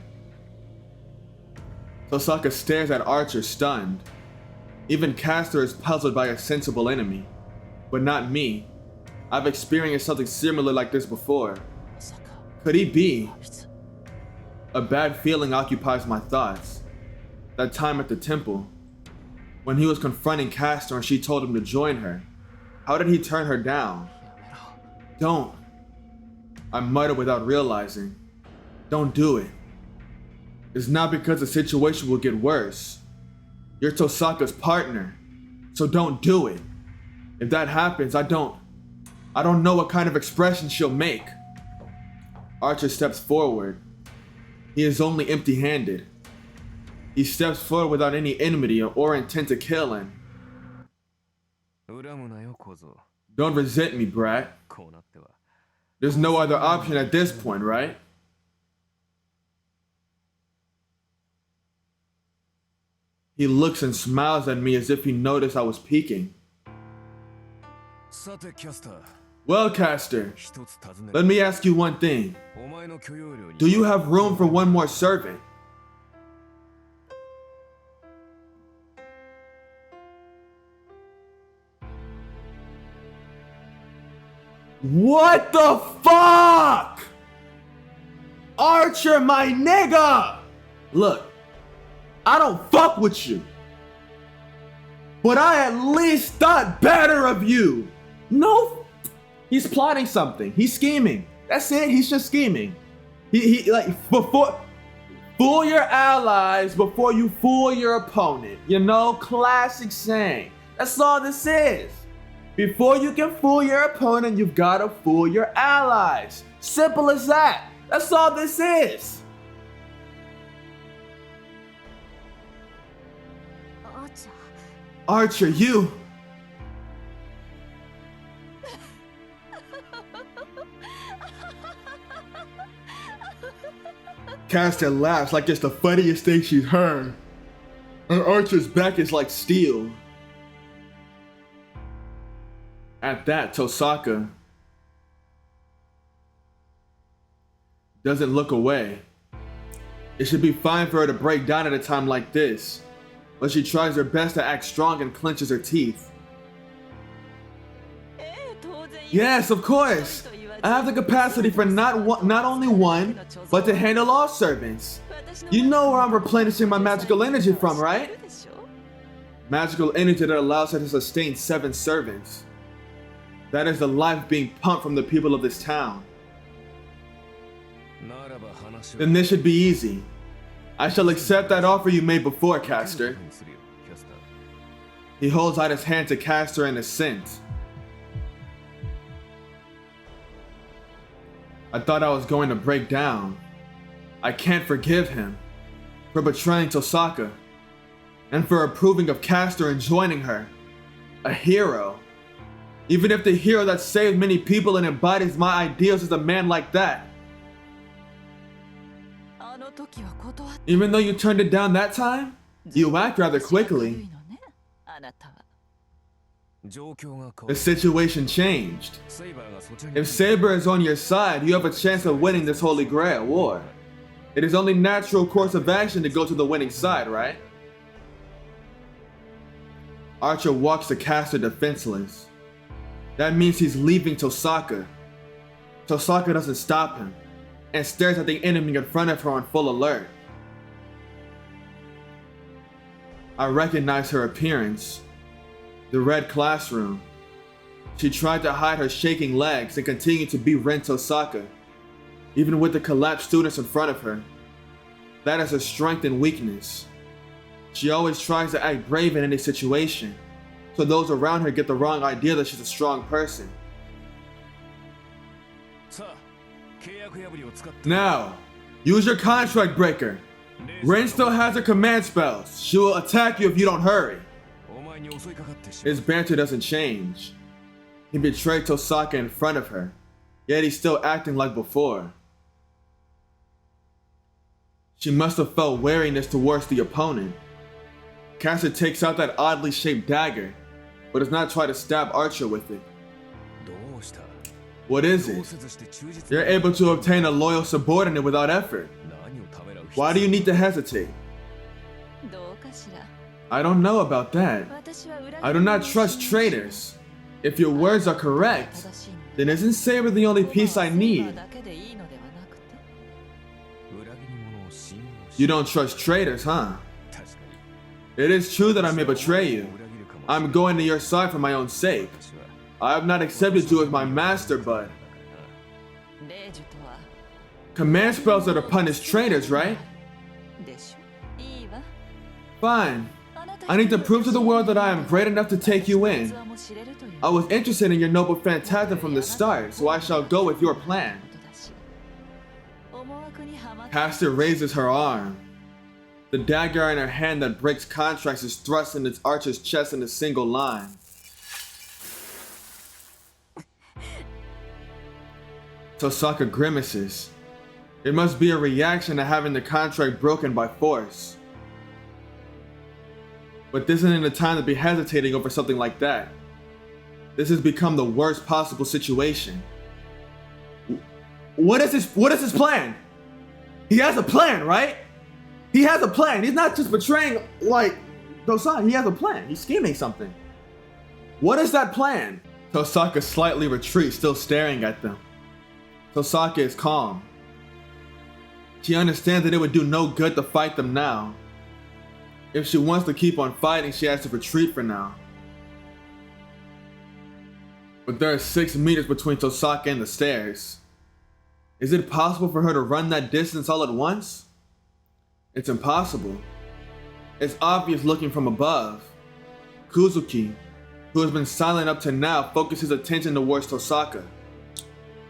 Tosaka stares at Archer, stunned. Even Caster is puzzled by a sensible enemy. But not me. I've experienced something similar like this before. Could he be? A bad feeling occupies my thoughts. That time at the temple, when he was confronting Caster and she told him to join her. How did he turn her down? Don't. I muttered without realizing. Don't do it. It's not because the situation will get worse. You're Tosaka's partner, so don't do it. If that happens, I don't know what kind of expression she'll make. Archer steps forward. He is only empty-handed. He steps forward without any enmity or intent to kill him. Don't resent me, brat. There's no other option at this point, right? He looks and smiles at me as if he noticed I was peeking. Well, Caster, let me ask you one thing. Do you have room for one more servant? What the fuck? Archer, my nigga! Look, I don't fuck with you, but I at least thought better of you. No, he's plotting something. He's scheming. That's it. He's just scheming. He like before. Fool your allies before you fool your opponent. You know, classic saying. That's all this is. Before you can fool your opponent, you've got to fool your allies. Simple as that. That's all this is. Archer, you. Caster laughs like it's the funniest thing she's heard. And Archer's back is like steel. At that, Tosaka doesn't look away. It should be fine for her to break down at a time like this, but she tries her best to act strong and clenches her teeth. Yes, of course. I have the capacity for not only one, but to handle all servants. You know where I'm replenishing my magical energy from, right? Magical energy that allows her to sustain 7 servants. That is the life being pumped from the people of this town. Then this should be easy. I shall accept that offer you made before, Caster. He holds out his hand to Caster in assent. I thought I was going to break down. I can't forgive him for betraying Tosaka and for approving of Caster and joining her. A hero. Even if the hero that saved many people and embodies my ideals is a man like that. Even though you turned it down that time, you act rather quickly. The situation changed. If Saber is on your side, you have a chance of winning this Holy Grail war. It is only natural course of action to go to the winning side, right? Archer walks to Caster defenseless. That means he's leaving Tosaka. Tosaka doesn't stop him and stares at the enemy in front of her on full alert. I recognize her appearance. The red classroom. She tried to hide her shaking legs and continued to berate Tosaka, even with the collapsed students in front of her. That is her strength and weakness. She always tries to act brave in any situation, so those around her get the wrong idea that she's a strong person. Now, use your contract breaker. Rin still has her command spells. She will attack you if you don't hurry. His banter doesn't change. He betrayed Tosaka in front of her, yet he's still acting like before. She must have felt wariness towards the opponent. Caster takes out that oddly shaped dagger, but does not try to stab Archer with it. What is it? You're able to obtain a loyal subordinate without effort. Why do you need to hesitate? I don't know about that. I do not trust traitors. If your words are correct, then isn't Saber the only piece I need? You don't trust traitors, huh? It is true that I may betray you. I'm going to your side for my own sake. I have not accepted you as my master, but... Command spells are to punish traitors, right? Fine. I need to prove to the world that I am great enough to take you in. I was interested in your noble phantasm from the start, so I shall go with your plan. Caster raises her arm. The dagger in her hand that breaks contracts is thrust in its Archer's chest in a single line. Tosaka grimaces. It must be a reaction to having the contract broken by force. But this isn't the time to be hesitating over something like that. This has become the worst possible situation. What is his plan? He has a plan, right? He has a plan. He's not just betraying like Tosaka. He has a plan. He's scheming something. What is that plan? Tosaka slightly retreats, still staring at them. Tosaka is calm. She understands that it would do no good to fight them now. If she wants to keep on fighting, she has to retreat for now. But there are 6 meters between Tosaka and the stairs. Is it possible for her to run that distance all at once? It's impossible. It's obvious looking from above. Kuzuki, who has been silent up to now, focuses attention towards Tosaka.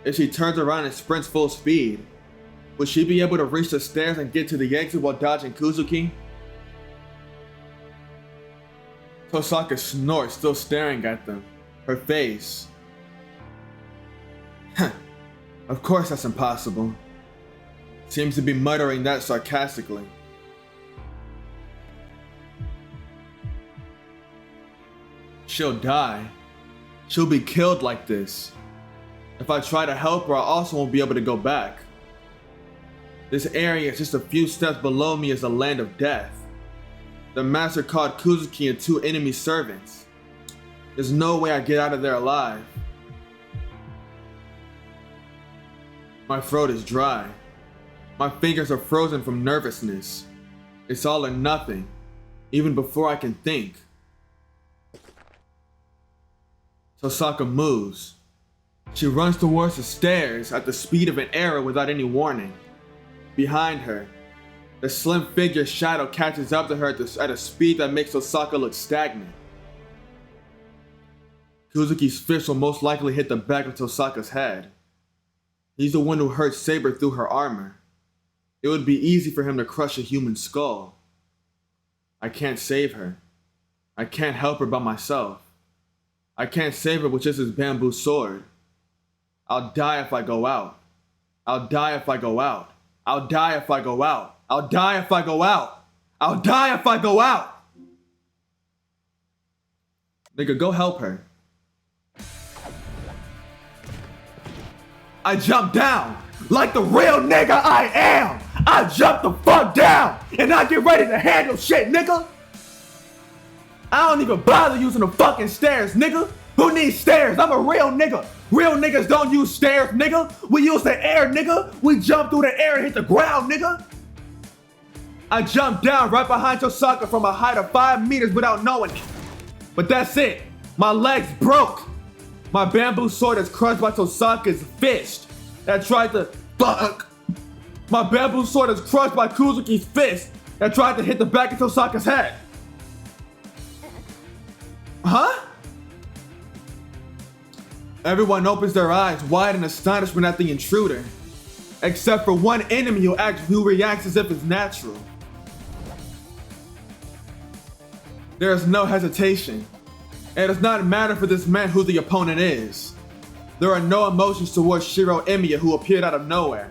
If she turns around and sprints full speed, would she be able to reach the stairs and get to the exit while dodging Kuzuki? Tosaka snorts, still staring at them. Her face. Of course that's impossible. Seems to be muttering that sarcastically. She'll die. She'll be killed like this. If I try to help her, I also won't be able to go back. This area is just a few steps below me is the land of death. The master caught Kuzuki and 2 enemy servants. There's no way I get out of there alive. My throat is dry. My fingers are frozen from nervousness. It's all or nothing, even before I can think. Tosaka moves. She runs towards the stairs at the speed of an arrow without any warning. Behind her, the slim figure's shadow catches up to her at a speed that makes Tosaka look stagnant. Kuzuki's fist will most likely hit the back of Tosaka's head. He's the one who hurt Saber through her armor. It would be easy for him to crush a human skull. I can't save her. I can't help her by myself. I can't save her with just his bamboo sword. I'll die if I go out. I'll die if I go out. I'll die if I go out. I'll die if I go out. I'll die if I go out. Nigga, go help her. I jump down like the real nigga I am. I jump the fuck down and I get ready to handle shit, nigga. I don't even bother using the fucking stairs, nigga. Who needs stairs? I'm a real nigga. Real niggas don't use stairs, nigga. We use the air, nigga. We jump through the air and hit the ground, nigga. I jumped down right behind Tosaka from a height of 5 meters without knowing it. But that's it. My legs broke. My bamboo sword is crushed by Tosaka's fist that tried to fuck. My bamboo sword is crushed by Kuzuki's fist that tried to hit the back of Tosaka's head. Huh? Everyone opens their eyes wide in astonishment at the intruder, except for one enemy who reacts as if it's natural. There is no hesitation. It does not matter for this man who the opponent is. There are no emotions towards Shirou Emiya, who appeared out of nowhere.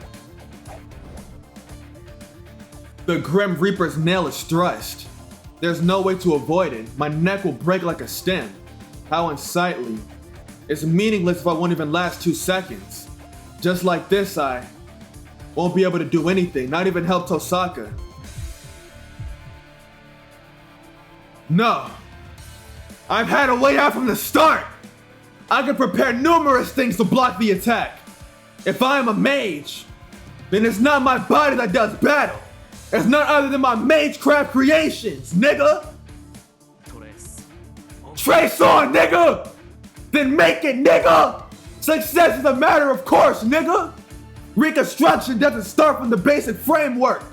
The Grim Reaper's nail is thrust. There's no way to avoid it. My neck will break like a stem. How unsightly. It's meaningless if I won't even last 2 seconds. Just like this, I won't be able to do anything, not even help Tosaka. No. I've had a way out from the start. I can prepare numerous things to block the attack. If I am a mage, then it's not my body that does battle. It's none other than my magecraft creations, nigga. Trace on, nigga. Then make it, nigga. Success is a matter of course, nigga. Reconstruction doesn't start from the basic framework.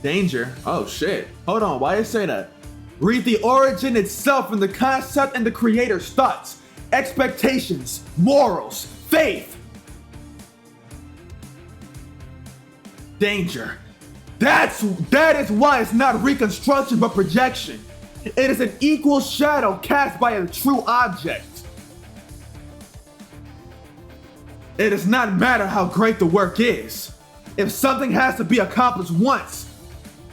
Danger? Oh shit. Hold on, why you say that? Read the origin itself and the concept and the creator's thoughts, expectations, morals, faith. Danger. That is why it's not reconstruction but projection. It is an equal shadow cast by a true object. It does not matter how great the work is. If something has to be accomplished once,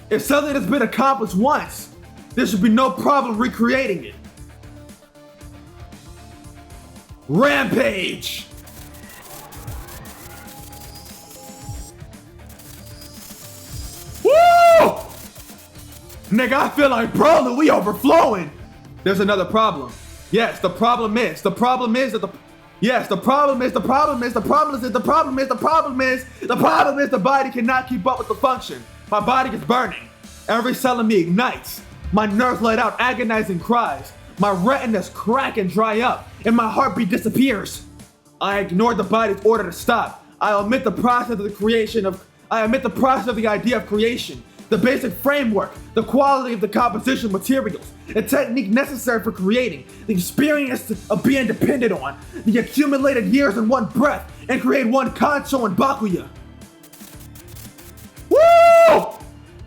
if something has been accomplished once, there should be no problem recreating it. Rampage! Woo! Nigga, I feel like Broly, we overflowing. There's another problem. Yes, the problem is the body cannot keep up with the function. My body is burning. Every cell in me ignites. My nerves let out agonizing cries. My retinas crack and dry up, and my heartbeat disappears. I ignore the body's order to stop. I omit the process of the idea of creation, the basic framework, the quality of the composition materials, the technique necessary for creating, the experience of being depended on, the accumulated years in one breath, and create one Kancho and Bakuya. Woo!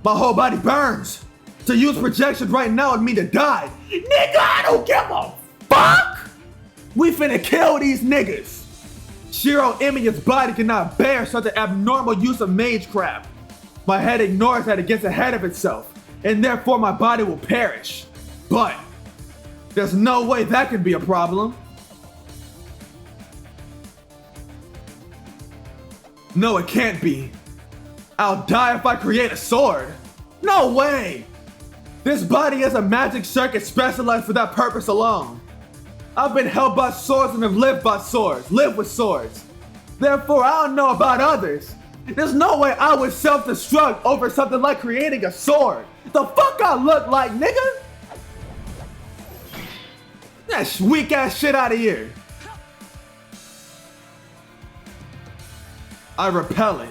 My whole body burns. To use projections right now would mean to die. Nigga, I don't give a fuck! We finna kill these niggas. Shirou Emiya's body cannot bear such an abnormal use of magecraft. My head ignores that it gets ahead of itself, and therefore my body will perish. But there's no way that could be a problem. No, it can't be. I'll die if I create a sword. No way! This body is a magic circuit specialized for that purpose alone. I've been held by swords and have lived with swords. Therefore, I don't know about others. There's no way I would self-destruct over something like creating a sword. The fuck I look like, nigga? That weak ass shit out of here. I repel it.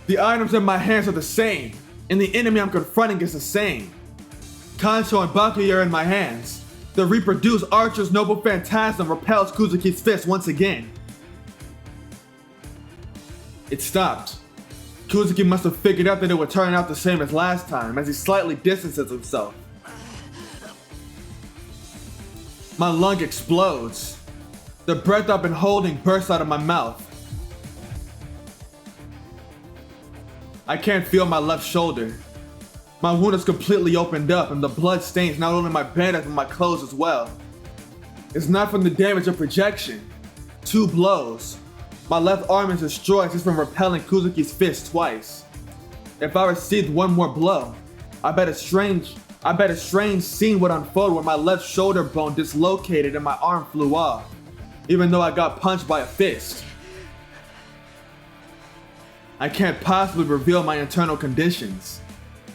The items in my hands are the same, and the enemy I'm confronting is the same. Kancho and Bakuya are in my hands. The reproduced Archer's noble phantasm repels Kuzuki's fist once again. It stopped. Kuzuki must have figured out that it would turn out the same as last time, as he slightly distances himself. My lung explodes. The breath I've been holding bursts out of my mouth. I can't feel my left shoulder. My wound is completely opened up and the blood stains not only my bandage but my clothes as well. It's not from the damage of projection. 2 blows. My left arm is destroyed just from repelling Kuzuki's fist twice. If I received one more blow, I bet a strange scene would unfold where my left shoulder bone dislocated and my arm flew off, even though I got punched by a fist. I can't possibly reveal my internal conditions.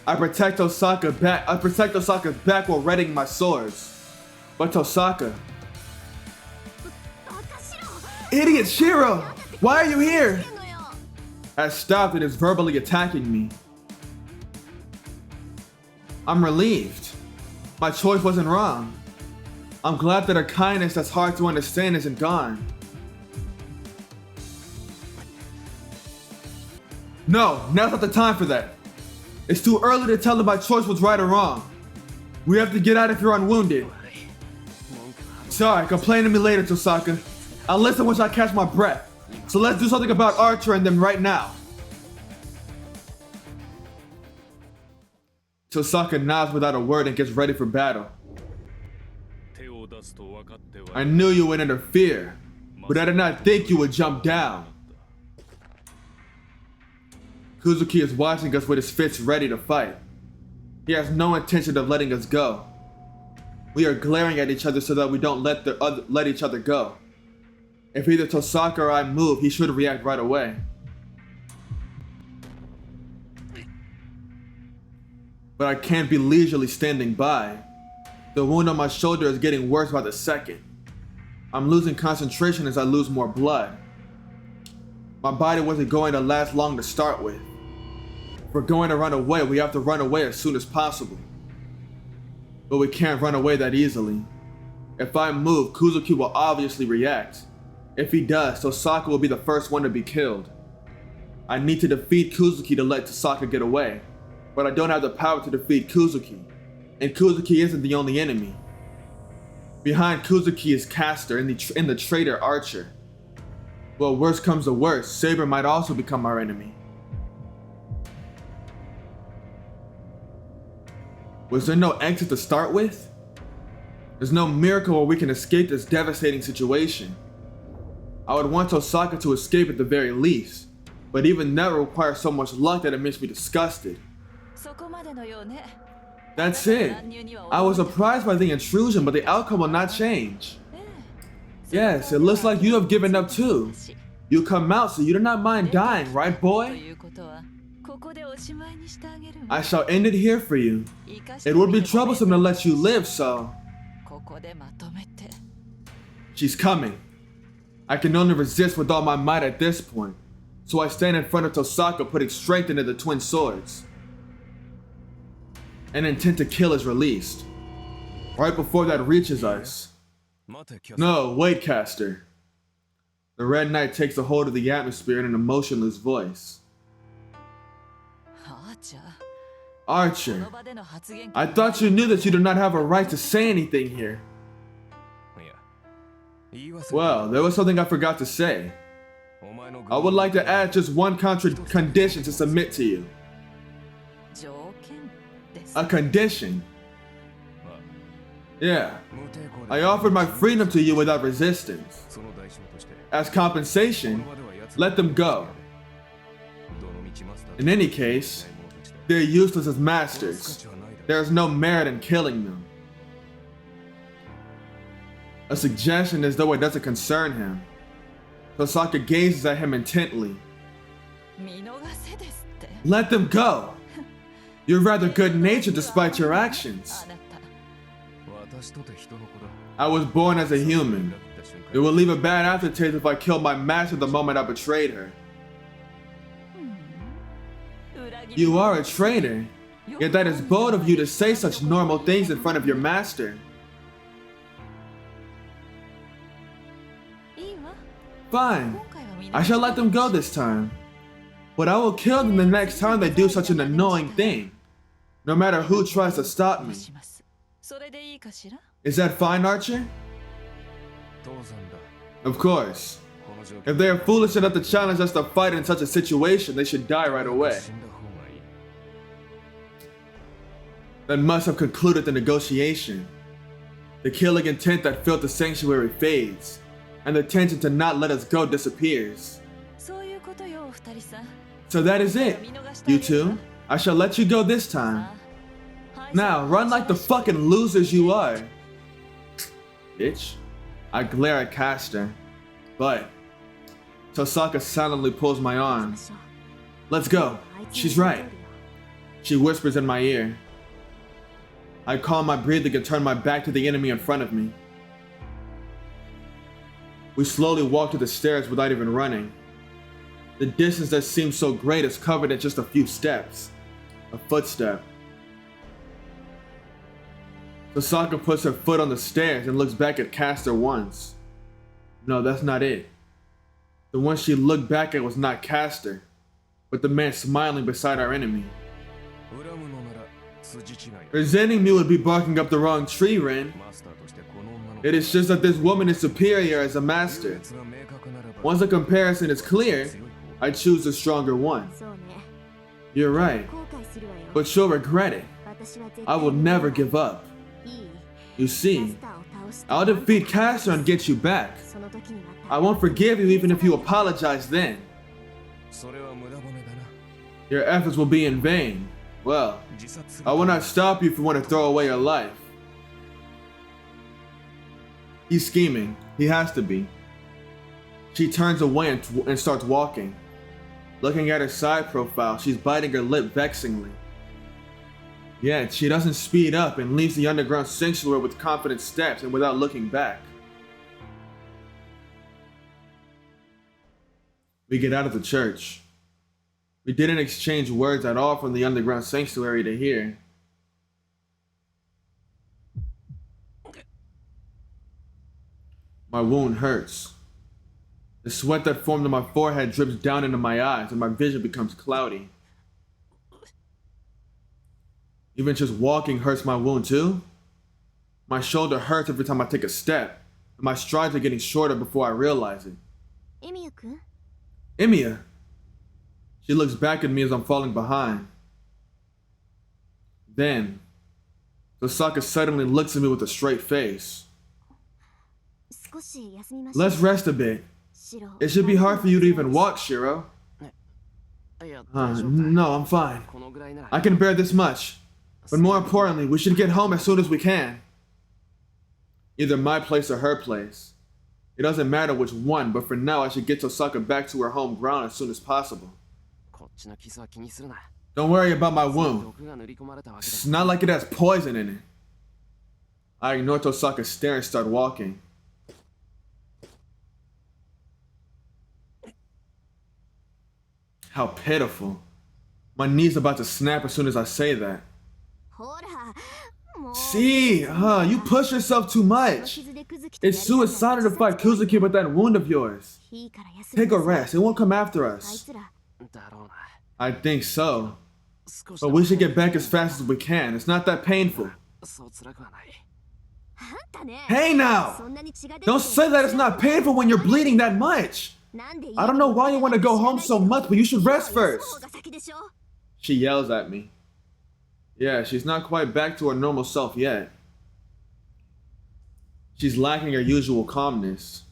I protect Tosaka's back while readying my swords. But Tosaka... Idiot Shirou! Why are you here? Has stopped and is verbally attacking me. I'm relieved. My choice wasn't wrong. I'm glad that her kindness that's hard to understand isn't gone. No, now's not the time for that. It's too early to tell if my choice was right or wrong. We have to get out if you're unwounded. Sorry, complain to me later, Tosaka. I'll listen once I catch my breath. So let's do something about Archer and them right now. Tosaka nods without a word and gets ready for battle. I knew you would interfere, but I did not think you would jump down. Kuzuki is watching us with his fists ready to fight. He has no intention of letting us go. We are glaring at each other so that we don't let each other go. If either Tosaka or I move, he should react right away. But I can't be leisurely standing by. The wound on my shoulder is getting worse by the second. I'm losing concentration as I lose more blood. My body wasn't going to last long to start with. If we're going to run away, we have to run away as soon as possible. But we can't run away that easily. If I move, Kuzuki will obviously react. If he does, Tosaka will be the first one to be killed. I need to defeat Kuzuki to let Tosaka get away, but I don't have the power to defeat Kuzuki, and Kuzuki isn't the only enemy. Behind Kuzuki is Caster and the traitor Archer. Well, worst comes to worst, Saber might also become our enemy. Was there no exit to start with? There's no miracle where we can escape this devastating situation. I would want Osaka to escape at the very least, but even that would require so much luck that it makes me disgusted. That's it. I was surprised by the intrusion, but the outcome will not change. Yes, it looks like you have given up too. You come out, so you do not mind dying, right, boy? I shall end it here for you. It would be troublesome to let you live, so... She's coming. I can only resist with all my might at this point, so I stand in front of Tosaka, putting strength into the twin swords. An intent to kill is released. Right before that reaches us. No, wait, caster. The Red Knight takes a hold of the atmosphere in an emotionless voice. Archer, I thought you knew that you do not have a right to say anything here. Well, there was something I forgot to say. I would like to add just one condition to submit to you. A condition? Yeah. I offered my freedom to you without resistance. As compensation, let them go. In any case, they're useless as masters. There is no merit in killing them. A suggestion as though it doesn't concern him. Tosaka gazes at him intently. Let them go! You're rather good-natured despite your actions. I was born as a human. It will leave a bad aftertaste if I killed my master the moment I betrayed her. You are a traitor, yet that is bold of you to say such normal things in front of your master. Fine, I shall let them go this time. But I will kill them the next time they do such an annoying thing, no matter who tries to stop me. Is that fine, Archer? Of course. If they are foolish enough to challenge us to fight in such a situation, they should die right away. That must have concluded the negotiation. The killing intent that filled the sanctuary fades, and the tension to not let us go disappears. So that is it, you two. I shall let you go this time. Now, run like the fucking losers you are. Bitch. I glare at Caster, but Tosaka silently pulls my arm. Let's go. She's right. She whispers in my ear. I calm my breathing and turn my back to the enemy in front of me. We slowly walk to the stairs without even running. The distance that seems so great is covered in just a few steps. A footstep. Tosaka puts her foot on the stairs and looks back at Caster once. No, that's not it. The one she looked back at was not Caster, but the man smiling beside our enemy. Resenting me would be barking up the wrong tree, Ren. It is just that this woman is superior as a master. Once the comparison is clear, I choose the stronger one. You're right, but you'll regret it. I will never give up. You see, I'll defeat Caster and get you back. I won't forgive you even if you apologize then. Your efforts will be in vain. Well, I will not stop you if you want to throw away your life. He's scheming. He has to be. She turns away and starts walking. Looking at her side profile, she's biting her lip vexingly. Yet, she doesn't speed up and leaves the underground sanctuary with confident steps and without looking back. We get out of the church. We didn't exchange words at all from the underground sanctuary to here. My wound hurts. The sweat that formed on my forehead drips down into my eyes and my vision becomes cloudy. Even just walking hurts my wound too. My shoulder hurts every time I take a step, and my strides are getting shorter before I realize it. Emiya-kun? Emiya. She looks back at me as I'm falling behind. Then, Tosaka suddenly looks at me with a straight face. Let's rest a bit. It should be hard for you to even walk, Shirou. No, I'm fine. I can bear this much. But more importantly, we should get home as soon as we can. Either my place or her place. It doesn't matter which one, but for now I should get Tosaka back to her home ground as soon as possible. Don't worry about my wound. It's not like it has poison in it. I ignore Tosaka's stare and start walking. How pitiful. My knee's about to snap as soon as I say that. See, you push yourself too much. It's suicidal to fight Kuzuki with that wound of yours. Take a rest, it won't come after us. I think so. But we should get back as fast as we can, it's not that painful. Hey now! Don't say that it's not painful when you're bleeding that much! I don't know why you want to go home so much, but you should rest first. She yells at me. Yeah, she's not quite back to her normal self yet. She's lacking her usual calmness.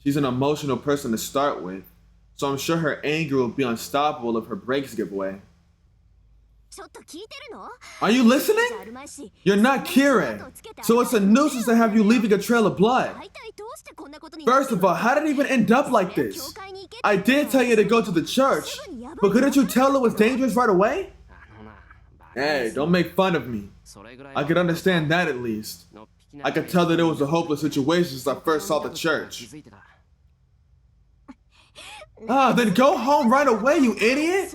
She's an emotional person to start with, so I'm sure her anger will be unstoppable if her brakes give way. Are you listening? You're not Kirei, so it's a nuisance to have you leaving a trail of blood. First of all, how did it even end up like this? I did tell you to go to the church, but couldn't you tell it was dangerous right away? Hey, don't make fun of me. I could understand that at least. I could tell that it was a hopeless situation since I first saw the church. Then go home right away, you idiot!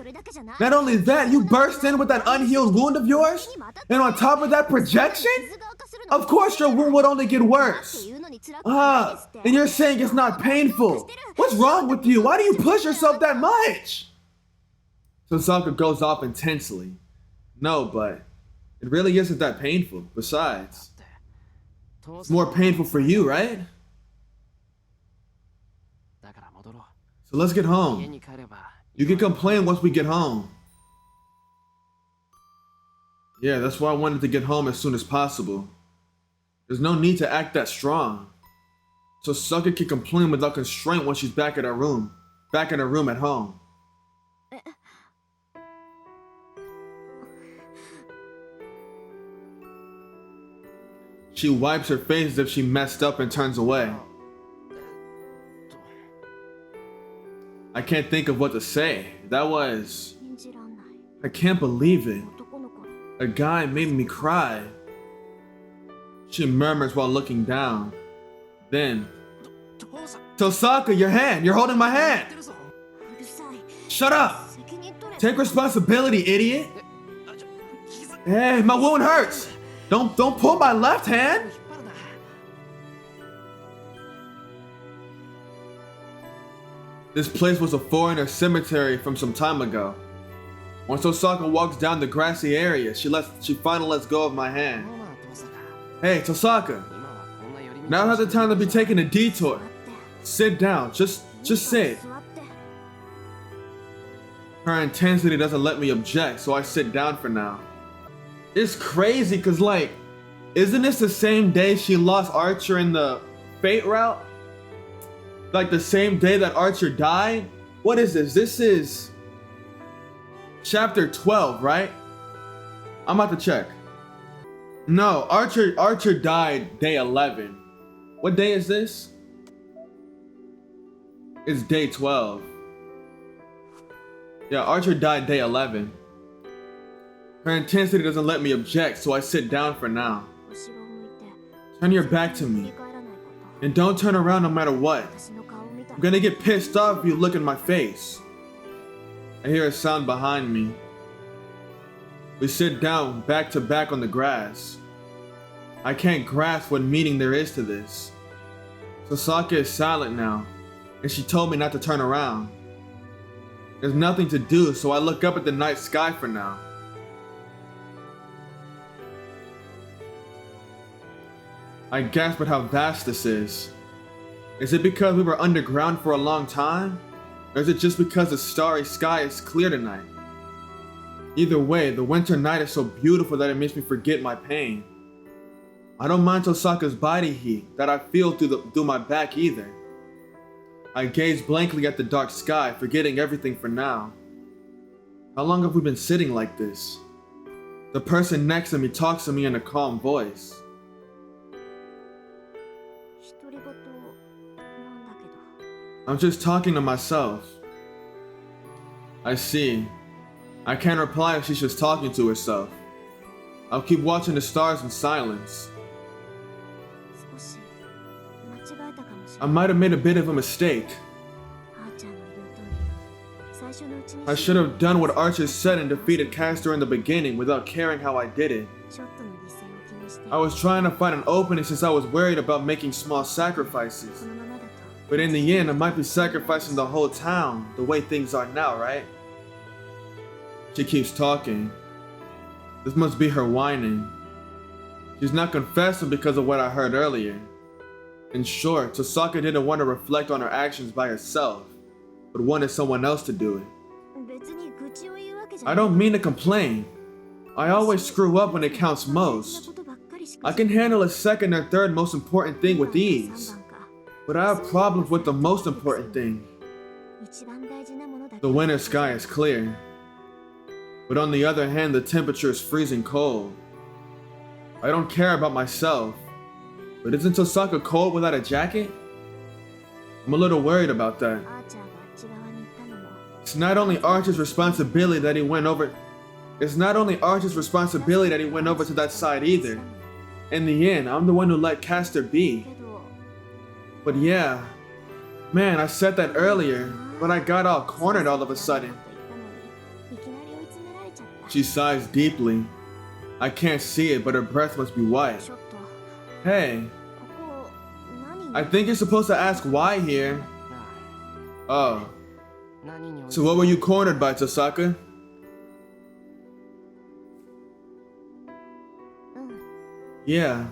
Not only that, you burst in with that unhealed wound of yours? And on top of that, projection? Of course your wound would only get worse. And you're saying it's not painful. What's wrong with you? Why do you push yourself that much? Tosaka goes off intensely. No, but it really isn't that painful. Besides, it's more painful for you, right? So let's get home. You can complain once we get home. Yeah, that's why I wanted to get home as soon as possible. There's no need to act that strong. So Tosaka can complain without constraint once she's back in her room. Back in her room at home. She wipes her face as if she messed up and turns away. I can't think of what to say. That was... I can't believe it. A guy made me cry. She murmurs while looking down. Then... Tosaka, your hand! You're holding my hand! Shut up! Take responsibility, idiot! Hey, my wound hurts! Don't pull my left hand! This place was a foreigner cemetery from some time ago. Once Tosaka walks down the grassy area, she finally lets go of my hand. Hey, Tosaka! Now's not the time to be taking a detour. Sit down, just sit. Her intensity doesn't let me object, so I sit down for now. It's crazy, cause like, isn't this the same day she lost Archer in the Fate route? Like the same day that Archer died? What is this? This is chapter 12, right? I'm about to check. No, Archer died day 11. What day is this? It's day 12. Yeah, Archer died day 11. Her intensity doesn't let me object, so I sit down for now. Turn your back to me. And don't turn around no matter what. I'm gonna get pissed off if you look in my face. I hear a sound behind me. We sit down back to back on the grass. I can't grasp what meaning there is to this. Tosaka is silent now, and she told me not to turn around. There's nothing to do, so I look up at the night sky for now. I gasp at how vast this is. Is it because we were underground for a long time? Or is it just because the starry sky is clear tonight? Either way, the winter night is so beautiful that it makes me forget my pain. I don't mind Tosaka's body heat that I feel through my back either. I gaze blankly at the dark sky, forgetting everything for now. How long have we been sitting like this? The person next to me talks to me in a calm voice. I'm just talking to myself. I see. I can't reply if she's just talking to herself. I'll keep watching the stars in silence. I might have made a bit of a mistake. I should have done what Archer said and defeated Castor in the beginning without caring how I did it. I was trying to find an opening since I was worried about making small sacrifices. But in the end, I might be sacrificing the whole town, the way things are now, right? She keeps talking. This must be her whining. She's not confessing because of what I heard earlier. In short, Tosaka didn't want to reflect on her actions by herself, but wanted someone else to do it. I don't mean to complain. I always screw up when it counts most. I can handle a second or third most important thing with ease, but I have problems with the most important thing. The winter sky is clear, but on the other hand, the temperature is freezing cold. I don't care about myself, but isn't Tosaka cold without a jacket? I'm a little worried about that. It's not only Archer's responsibility that he went over to that side either. In the end, I'm the one who let Castor be. But yeah, man, I said that earlier, but I got all cornered all of a sudden. She sighs deeply. I can't see it, but her breath must be white. Hey, I think you're supposed to ask why here. Oh. So what were you cornered by, Tosaka? Yeah.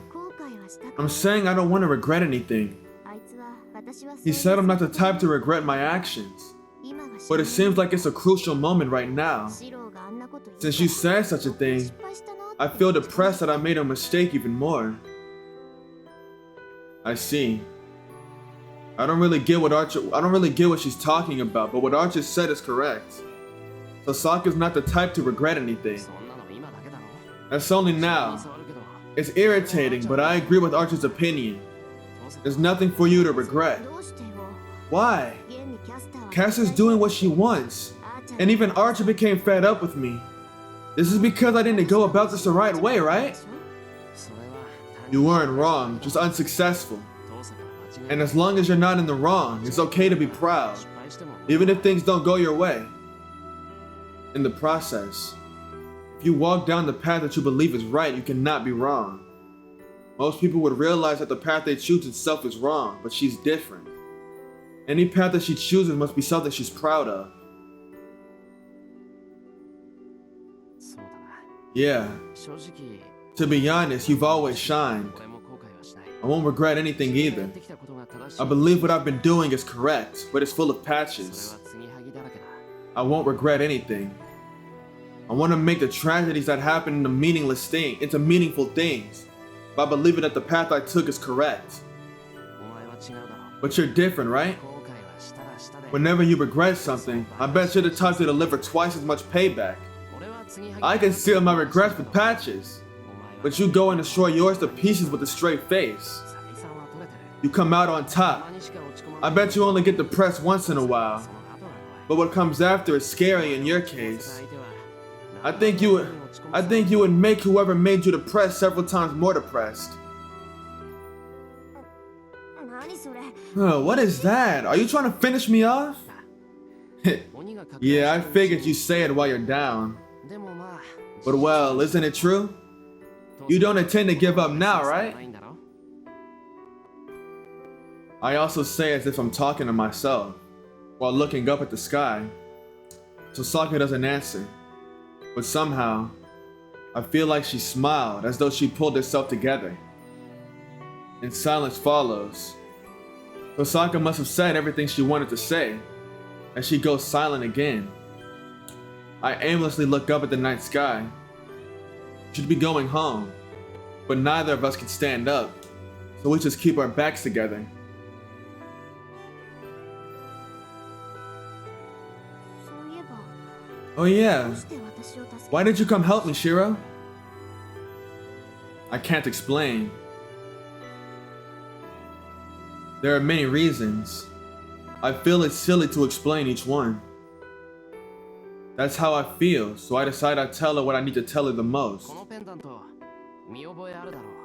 I'm saying I don't want to regret anything. He said I'm not the type to regret my actions. But it seems like it's a crucial moment right now. Since you said such a thing, I feel depressed that I made a mistake even more. I see. I don't really get what she's talking about, but what Archer said is correct. Tosaka's not the type to regret anything. That's only now. It's irritating, but I agree with Archer's opinion. There's nothing for you to regret. Why? Cassie's doing what she wants, and even Archer became fed up with me. This is because I didn't go about this the right way, right? You weren't wrong, just unsuccessful. And as long as you're not in the wrong, it's okay to be proud, even if things don't go your way. In the process, if you walk down the path that you believe is right, you cannot be wrong. Most people would realize that the path they choose itself is wrong, but she's different. Any path that she chooses must be something she's proud of. Yeah. To be honest, you've always shined. I won't regret anything either. I believe what I've been doing is correct, but it's full of patches. I won't regret anything. I want to make the tragedies that happen into meaningful things by believing that the path I took is correct. But you're different, right? Whenever you regret something, I bet you're the type to deliver twice as much payback. I conceal my regrets with patches, but you go and destroy yours to pieces with a straight face. You come out on top. I bet you only get depressed once in a while, but what comes after is scary in your case. I think you would make whoever made you depressed several times more depressed. What is that? Are you trying to finish me off? Yeah, I figured you say it while you're down. But well, isn't it true? You don't intend to give up now, right? I also say as if I'm talking to myself, while looking up at the sky. Tosaka doesn't answer, but somehow, I feel like she smiled as though she pulled herself together. And silence follows. Osaka must have said everything she wanted to say, and she goes silent again. I aimlessly look up at the night sky. We should be going home, but neither of us can stand up, so we just keep our backs together. Oh yeah, why did you come help me, Shirou? I can't explain. There are many reasons. I feel it's silly to explain each one. That's how I feel, so I decide I'd tell her what I need to tell her the most.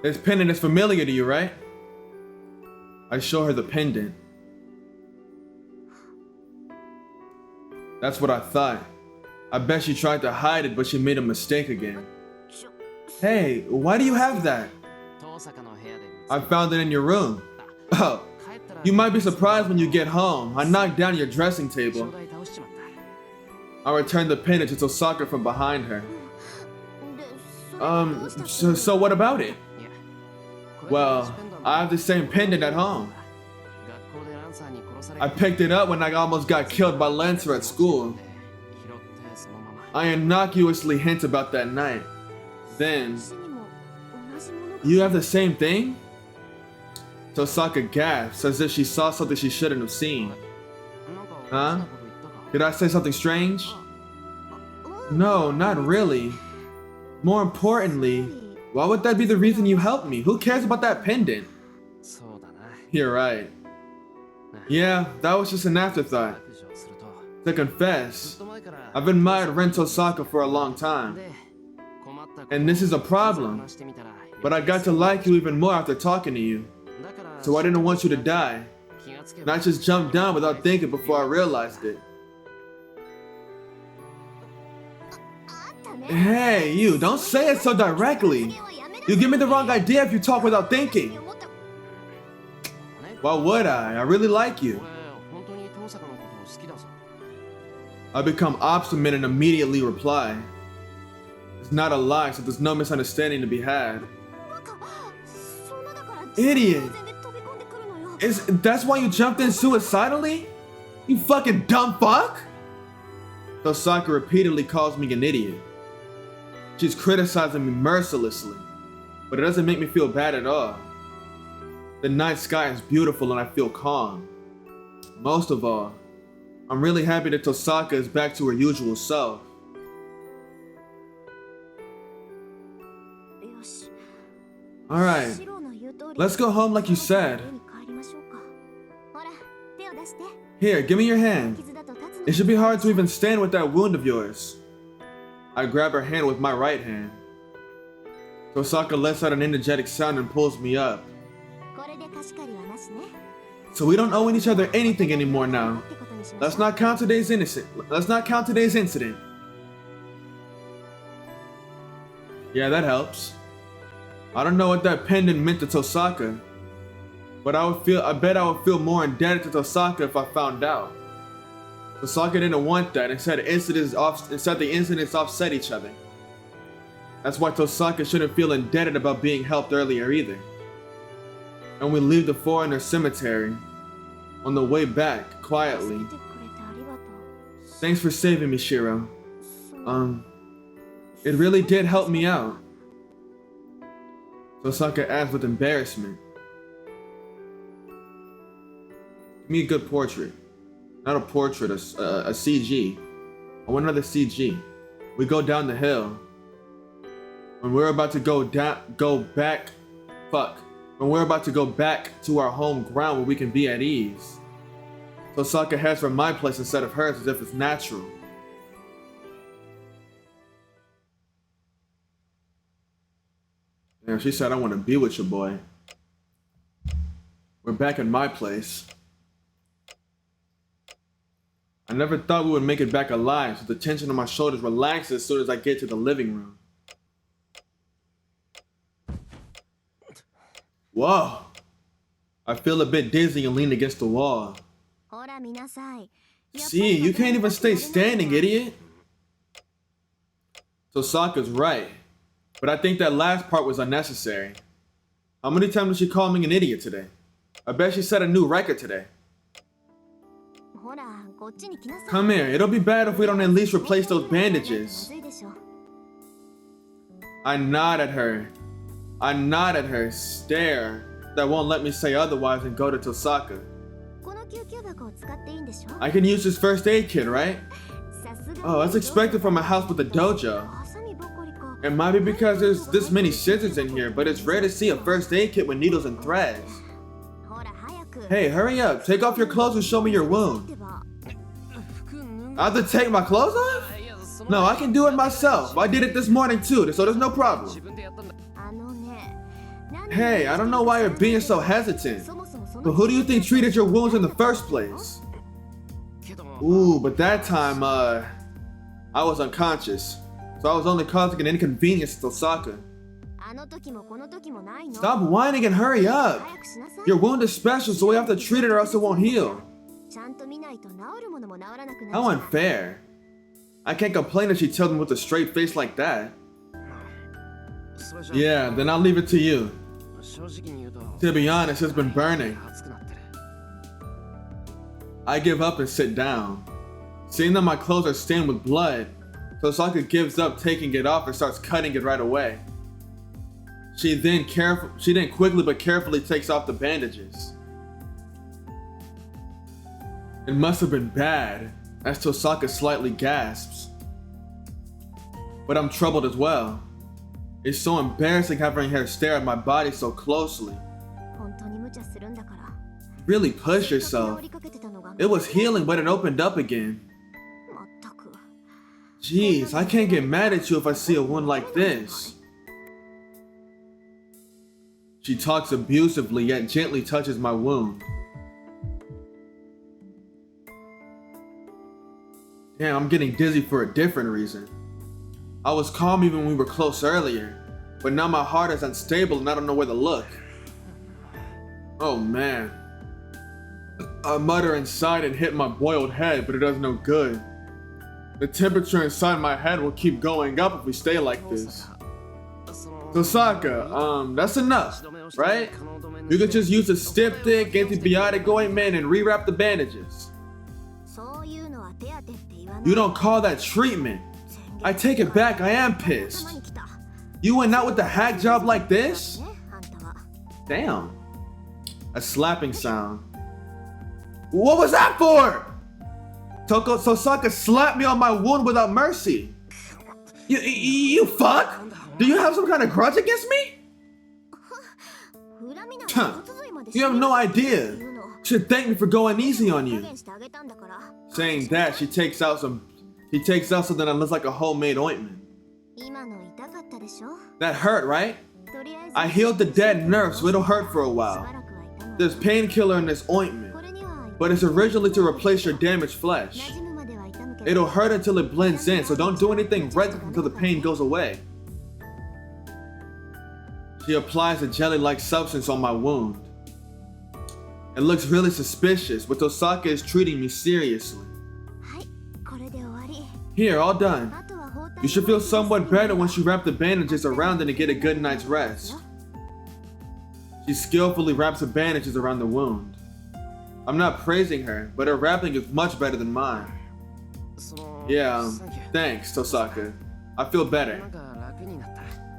This pendant is familiar to you, right? I show her the pendant. That's what I thought. I bet she tried to hide it, but she made a mistake again. Hey, why do you have that? I found it in your room. Oh, you might be surprised when you get home. I knocked down your dressing table. I returned the pendant to Tosaka from behind her. So what about it? Well, I have the same pendant at home. I picked it up when I almost got killed by Lancer at school. I innocuously hint about that night. Then, you have the same thing? Tosaka gasps as if she saw something she shouldn't have seen. Huh? Did I say something strange? No, not really. More importantly, why would that be the reason you helped me? Who cares about that pendant? You're right. Yeah, that was just an afterthought. To confess, I've admired Ren Tosaka for a long time. And this is a problem. But I got to like you even more after talking to you. So I didn't want you to die. And I just jumped down without thinking before I realized it. Hey, you, don't say it so directly. You give me the wrong idea if you talk without thinking. Why would I? I really like you. I become obstinate and immediately reply. It's not a lie, so there's no misunderstanding to be had. Idiot! That's why you jumped in suicidally? You fucking dumb fuck? Tosaka repeatedly calls me an idiot. She's criticizing me mercilessly, but it doesn't make me feel bad at all. The night sky is beautiful and I feel calm. Most of all, I'm really happy that Tosaka is back to her usual self. Alright, let's go home like you said. Here, give me your hand. It should be hard to even stand with that wound of yours. I grab her hand with my right hand. Tosaka lets out an energetic sound and pulls me up. So we don't owe each other anything anymore now. Let's not count today's incident. Yeah, that helps. I don't know what that pendant meant to Tosaka, but I bet I would feel more indebted to Tosaka if I found out. Tosaka didn't want that and said the incidents offset each other. That's why Tosaka shouldn't feel indebted about being helped earlier either. And we leave the foreigner cemetery. On the way back, quietly. Thanks for saving me, Shirou. It really did help me out. Tosaka adds with embarrassment. Give me a good portrait. Not a portrait, a CG. I want another CG. We go down the hill. When we're about to go back to our home ground where we can be at ease. Tosaka heads for my place instead of hers as if it's natural. Yeah, she said, I want to be with you, boy. We're back in my place. I never thought we would make it back alive, so the tension on my shoulders relaxes as soon as I get to the living room. Whoa! I feel a bit dizzy and lean against the wall. See, you can't even stay standing, idiot! Tosaka's right, but I think that last part was unnecessary. How many times did she call me an idiot today? I bet she set a new record today. Come here, it'll be bad if we don't at least replace those bandages. I nod at her. Stare that won't let me say otherwise and go to Tosaka. I can use this first aid kit, right? Oh, that's expected from a house with a dojo. It might be because there's this many scissors in here, but it's rare to see a first aid kit with needles and threads. Hey, hurry up. Take off your clothes and show me your wound. I have to take my clothes off? No, I can do it myself. I did it this morning too, so there's no problem. Hey, I don't know why you're being so hesitant, but who do you think treated your wounds in the first place? Ooh, but that time, I was unconscious, so I was only causing an inconvenience to Tosaka. Stop whining and hurry up! Your wound is special, so we have to treat it or else it won't heal. How unfair. I can't complain if she tells me with a straight face like that. Yeah, then I'll leave it to you. To be honest, it's been burning. I give up and sit down. Seeing that my clothes are stained with blood, Tosaka gives up taking it off and starts cutting it right away. She then quickly but carefully takes off the bandages. It must have been bad, as Tosaka slightly gasps. But I'm troubled as well. It's so embarrassing having her stare at my body so closely. Really push yourself. It was healing, but it opened up again. Jeez, I can't get mad at you if I see a wound like this. She talks abusively, yet gently touches my wound. Damn, I'm getting dizzy for a different reason. I was calm even when we were close earlier, but now my heart is unstable and I don't know where to look. Oh man. I mutter inside and hit my boiled head, but it does no good. The temperature inside my head will keep going up if we stay like this. Tosaka, that's enough, right? You could just use a styptic antibiotic ointment and rewrap the bandages. You don't call that treatment. I take it back, I am pissed. You went out with the hack job like this? Damn. A slapping sound. What was that for? Tosaka slapped me on my wound without mercy. You fuck? Do you have some kind of grudge against me? You have no idea. You should thank me for going easy on you. Saying that, she takes out something that looks like a homemade ointment. That hurt, right? I healed the dead nerve, so it'll hurt for a while. There's painkiller in this ointment, but it's originally to replace your damaged flesh. It'll hurt until it blends in, so don't do anything reckless until the pain goes away. She applies a jelly-like substance on my wound. It looks really suspicious, but Tosaka is treating me seriously. Here, all done. You should feel somewhat better once you wrap the bandages around it and get a good night's rest. She skillfully wraps the bandages around the wound. I'm not praising her, but her wrapping is much better than mine. Yeah, thanks, Tosaka. I feel better.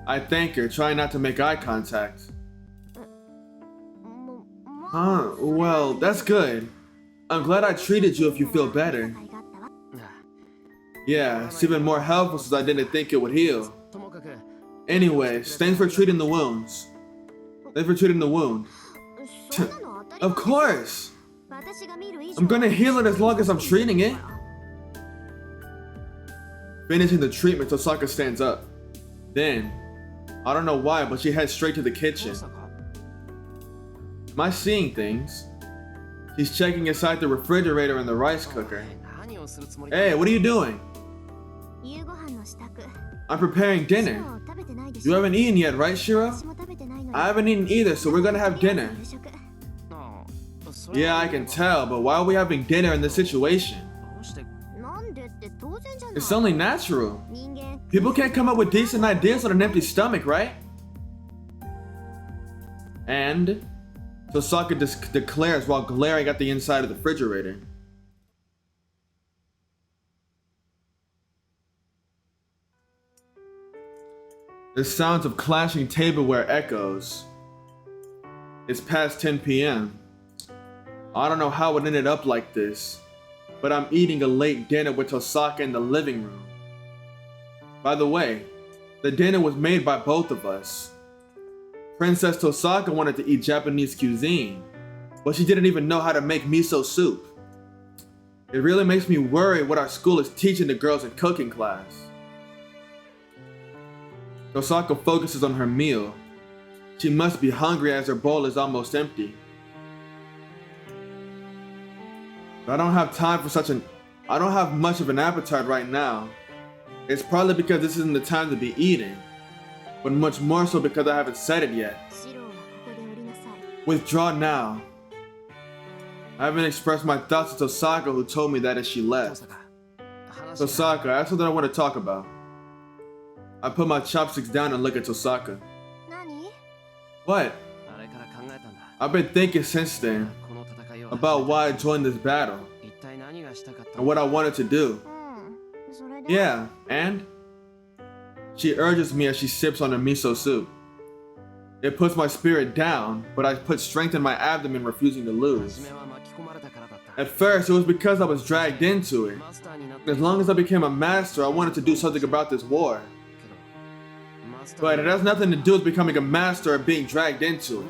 I thank her, trying not to make eye contact. Huh, well, that's good. I'm glad I treated you if you feel better. Yeah, it's even more helpful since I didn't think it would heal. Anyways, thanks for treating the wounds. Thanks for treating the wound. Of course! I'm gonna heal it as long as I'm treating it. Finishing the treatment, Tosaka stands up. Then, I don't know why, but she heads straight to the kitchen. Am I seeing things? She's checking inside the refrigerator and the rice cooker. Hey, what are you doing? I'm preparing dinner. You haven't eaten yet, right, Shirou? I haven't eaten either, so we're gonna have dinner. Yeah, I can tell, but why are we having dinner in this situation? It's only natural. People can't come up with decent ideas on an empty stomach, right? And Tosaka declares while glaring at the inside of the refrigerator. The sounds of clashing tableware echoes. It's past 10 p.m. I don't know how it ended up like this, but I'm eating a late dinner with Tosaka in the living room. By the way, the dinner was made by both of us. Princess Tosaka wanted to eat Japanese cuisine, but she didn't even know how to make miso soup. It really makes me worry what our school is teaching the girls in cooking class. Tosaka focuses on her meal. She must be hungry as her bowl is almost empty. But I don't have time for I don't have much of an appetite right now. It's probably because this isn't the time to be eating, but much more so because I haven't said it yet. Withdraw now. I haven't expressed my thoughts to Tosaka, who told me that as she left. Tosaka, that's something I want to talk about. I put my chopsticks down and look at Tosaka. What? I've been thinking since then about why I joined this battle and what I wanted to do. Yeah, and? She urges me as she sips on her miso soup. It puts my spirit down, but I put strength in my abdomen, refusing to lose. At first, it was because I was dragged into it. As long as I became a master, I wanted to do something about this war. But it has nothing to do with becoming a master or being dragged into it.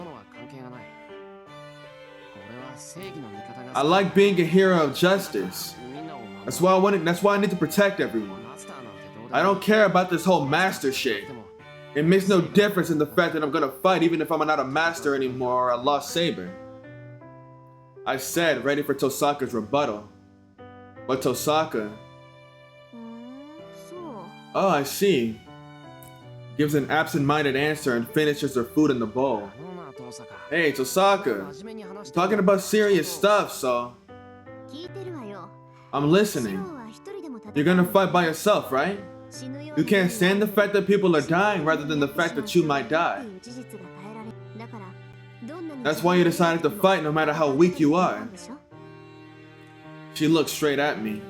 I like being a hero of justice. That's why I need to protect everyone. I don't care about this whole master shit. It makes no difference in the fact that I'm gonna fight even if I'm not a master anymore or a lost saber. I said, ready for Tosaka's rebuttal. But Tosaka... Oh, I see. Gives an absent-minded answer and finishes her food in the bowl. Hey, Tosaka. I'm talking about serious stuff, so... I'm listening. You're gonna fight by yourself, right? You can't stand the fact that people are dying rather than the fact that you might die. That's why you decided to fight no matter how weak you are. She looks straight at me.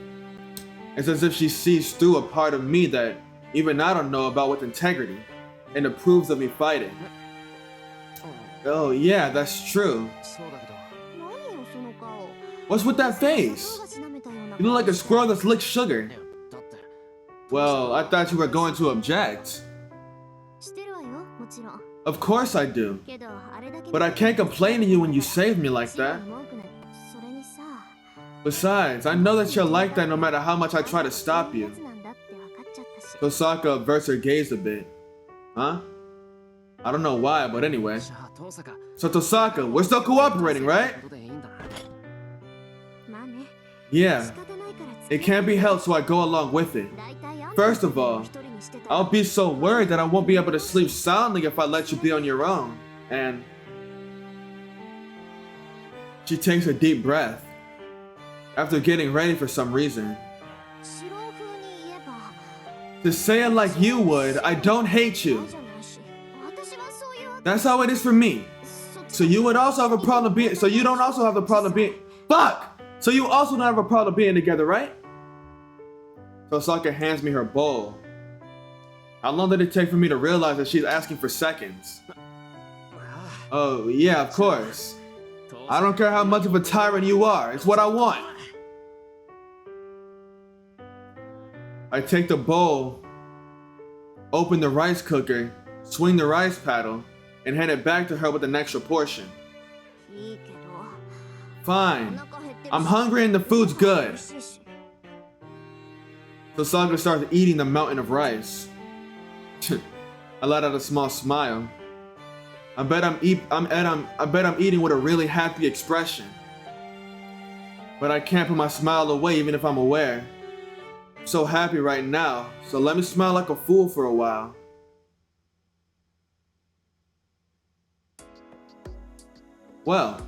It's as if she sees through a part of me that even I don't know about with integrity, and approves of me fighting. Oh yeah, that's true. What's with that face? You look like a squirrel that's licked sugar. Well, I thought you were going to object. Of course I do. But I can't complain to you when you saved me like that. Besides, I know that you're like that no matter how much I try to stop you. Tosaka averts her gaze a bit. Huh? I don't know why, but anyway. So Tosaka, we're still cooperating, right? Yeah. It can't be helped, so I go along with it. First of all, I'll be so worried that I won't be able to sleep soundly if I let you be on your own. And... She takes a deep breath. After getting ready for some reason. To say it like you would, I don't hate you. That's how it is for me. So you would also have a problem being, so you don't also have a problem being, fuck! So you also don't have a problem being together, right? Tosaka hands me her bowl. How long did it take for me to realize that she's asking for seconds? Oh, yeah, of course. I don't care how much of a tyrant you are, it's what I want. I take the bowl, open the rice cooker, swing the rice paddle, and hand it back to her with an extra portion. Fine. I'm hungry and the food's good. Tosaka starts eating the mountain of rice. I let out a small smile. I bet I'm eating with a really happy expression. But I can't put my smile away even if I'm aware. I'm so happy right now, so let me smile like a fool for a while. Well,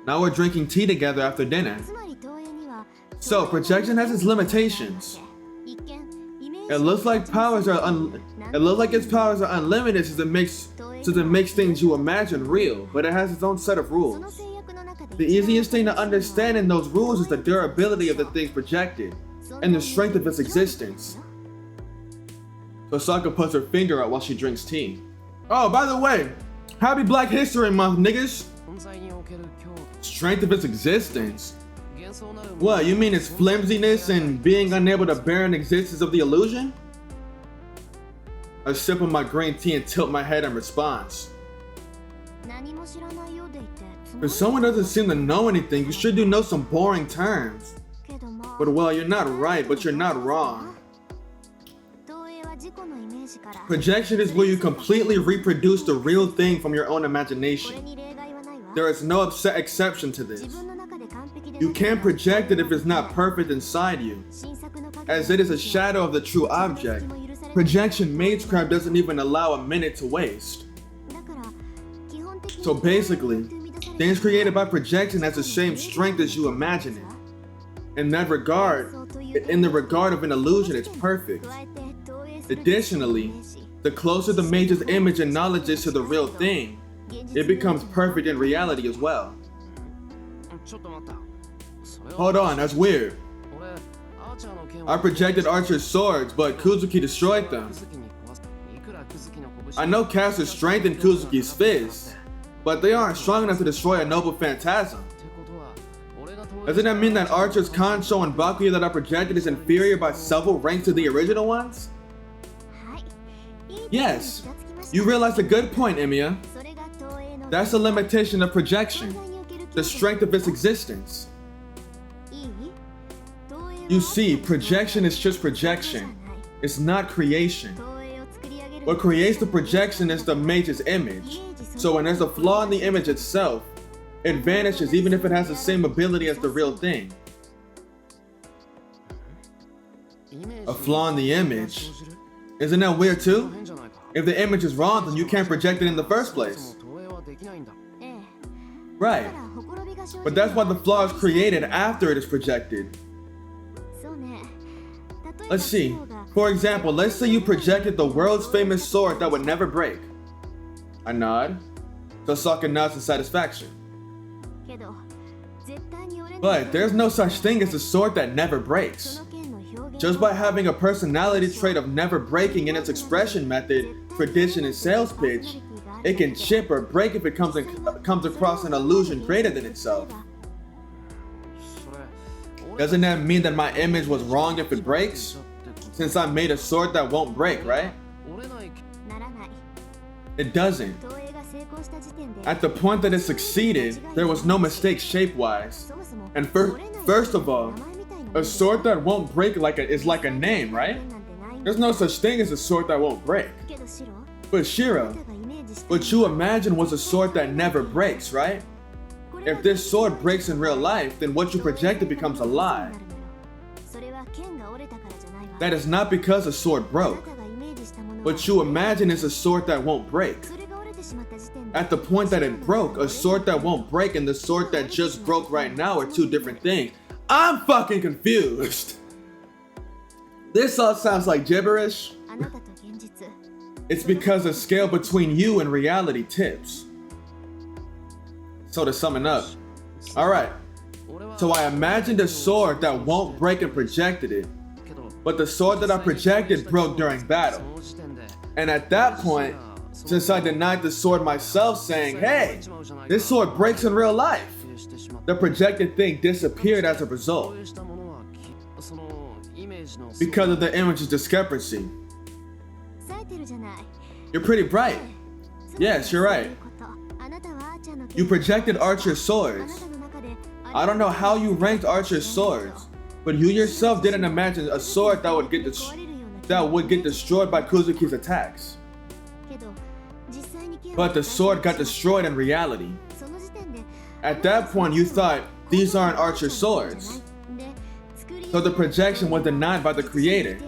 now we're drinking tea together after dinner. So, projection has its limitations. It looks like its powers are unlimited since it makes since it makes things you imagine real, but it has its own set of rules. The easiest thing to understand in those rules is the durability of the things projected, and the strength of its existence. Osaka puts her finger out while she drinks tea. Oh, by the way, happy Black History Month, niggas! Strength of its existence? What, you mean its flimsiness and being unable to bear an existence of the illusion? I sip of my green tea and tilt my head in response. If someone doesn't seem to know anything, you sure do know some boring terms. But well, you're not right, but you're not wrong. Projection is where you completely reproduce the real thing from your own imagination. There is no exception to this. You can't project it if it's not perfect inside you, as it is a shadow of the true object. Projection Magecraft doesn't even allow a minute to waste. So basically, things created by projection has the same strength as you imagine it. In that regard, in the regard of an illusion, it's perfect. Additionally, the closer the mage's image and knowledge is to the real thing, it becomes perfect in reality as well. Hold on, that's weird. I projected Archer's swords, but Kuzuki destroyed them. I know caster strength in Kuzuki's fists, but they aren't strong enough to destroy a noble phantasm. Doesn't that mean that Archer's Kancho and Bakuya that I projected is inferior by several ranks to the original ones? Yes, you realize a good point, Emiya. That's the limitation of projection, the strength of its existence. You see, projection is just projection. It's not creation. What creates the projection is the mage's image. So when there's a flaw in the image itself, it vanishes even if it has the same ability as the real thing. A flaw in the image? Isn't that weird too? If the image is wrong, then you can't project it in the first place. Right. But that's why the flaw is created after it is projected. Let's see. For example, let's say you projected the world's famous sword that would never break. I nod. Osaka nods in satisfaction. But there's no such thing as a sword that never breaks. Just by having a personality trait of never breaking in its expression method, tradition, and sales pitch, it can chip or break if it comes across an illusion greater than itself. Doesn't that mean that my image was wrong if it breaks? Since I made a sword that won't break, right? It doesn't. At the point that it succeeded, there was no mistake shape-wise. And first of all, a sword that won't break is like a name, right? There's no such thing as a sword that won't break. But Shirou, what you imagine was a sword that never breaks, right? If this sword breaks in real life, then what you projected becomes a lie. That is not because a sword broke. What you imagine is a sword that won't break. At the point that it broke, a sword that won't break and the sword that just broke right now are two different things. I'm fucking confused. This all sounds like gibberish. It's because the scale between you and reality tips. So to sum it up, alright, so I imagined a sword that won't break and projected it, but the sword that I projected broke during battle. And at that point, since I denied the sword myself saying, hey, this sword breaks in real life, the projected thing disappeared as a result. Because of the image's discrepancy. You're pretty bright. Yes, you're right. You projected Archer's swords. I don't know how you ranked Archer's swords, but you yourself didn't imagine a sword that would get destroyed by Kuzuki's attacks. But the sword got destroyed in reality. At that point, you thought, these aren't Archer's swords. So the projection was denied by the creator,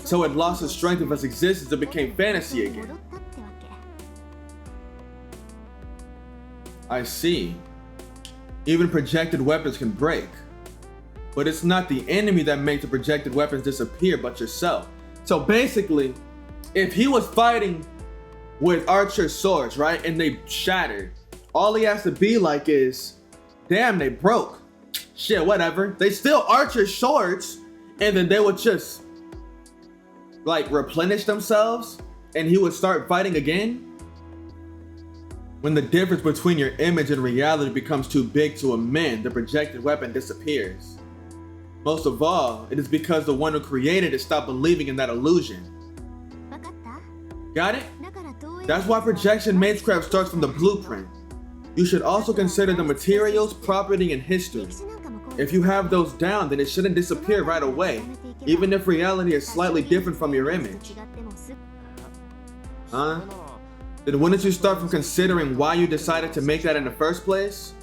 so it lost the strength of its existence and became fantasy again. I see. Even projected weapons can break. But it's not the enemy that makes the projected weapons disappear, but yourself. So basically, if he was fighting with archer swords, right? And they shattered. All he has to be like is, damn, they broke. Shit, whatever. They still archer swords, and then they would just like replenish themselves, and he would start fighting again. When the difference between your image and reality becomes too big to amend, the projected weapon disappears. Most of all, it is because the one who created it stopped believing in that illusion. Got it? That's why projection magecraft starts from the blueprint. You should also consider the materials, property, and history. If you have those down, then it shouldn't disappear right away, even if reality is slightly different from your image. Huh? Then wouldn't you start from considering why you decided to make that in the first place?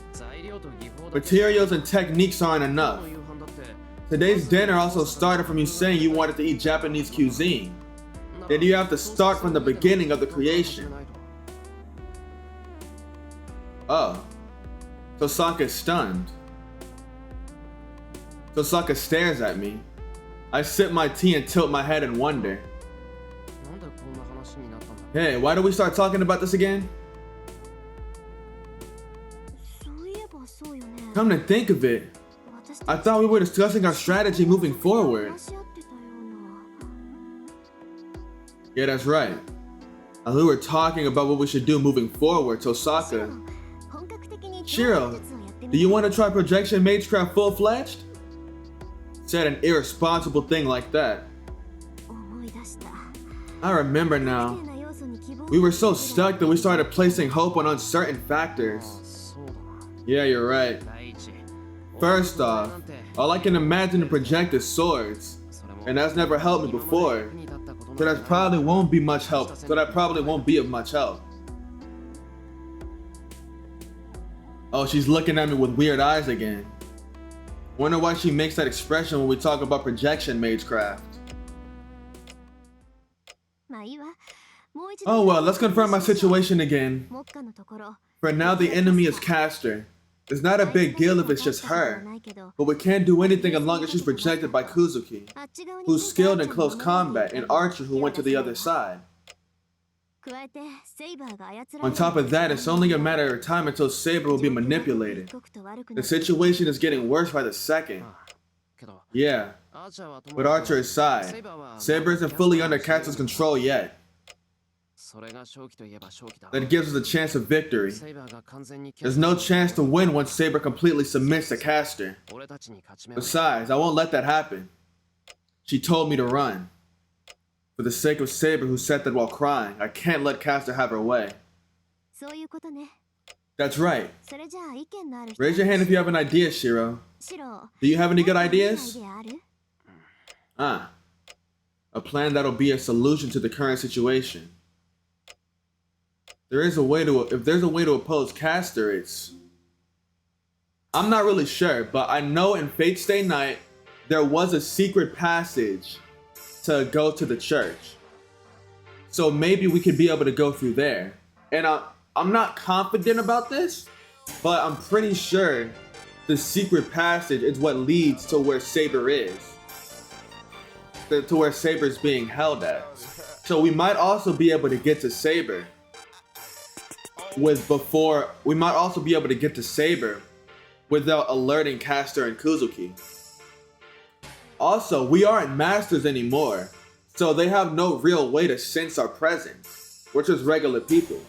Materials and techniques aren't enough. Today's dinner also started from you saying you wanted to eat Japanese cuisine. Then you have to start from the beginning of the creation. Oh. Tosaka is stunned. Tosaka stares at me. I sip my tea and tilt my head in wonder. Hey, why do we start talking about this again? Come to think of it, I thought we were discussing our strategy moving forward. Yeah, that's right. We were talking about what we should do moving forward, Tosaka. Shirou, do you want to try projection magecraft full-fledged? Said an irresponsible thing like that. I remember now. We were so stuck that we started placing hope on uncertain factors. Yeah, you're right. First off, all I can imagine to project is swords, and that's never helped me before. So that probably won't be of much help. Oh, she's looking at me with weird eyes again. Wonder why she makes that expression when we talk about projection magecraft. Oh well, let's confirm my situation again. For now, the enemy is Caster. It's not a big deal if it's just her, but we can't do anything as long as she's projected by Kuzuki, who's skilled in close combat, and Archer who went to the other side. On top of that, it's only a matter of time until Saber will be manipulated. The situation is getting worse by the second. Yeah, with Archer aside, Saber isn't fully under Caster's control yet. That gives us a chance of victory. There's no chance to win once Saber completely submits to Caster. Besides, I won't let that happen. She told me to run. For the sake of Saber, who said that while crying, I can't let Caster have her way. That's right. Raise your hand if you have an idea, Shirou. Do you have any good ideas? A plan that'll be a solution to the current situation. If there's a way to oppose Caster, it's... I'm not really sure, but I know in Fate Stay Night, there was a secret passage to go to the church. So maybe we could be able to go through there. And I'm not confident about this, but I'm pretty sure the secret passage is what leads to where Saber is. To where Saber's being held at. So we might also be able to get to Saber without alerting Caster and Kuzuki. Also, we aren't masters anymore, so they have no real way to sense our presence. We're just regular people.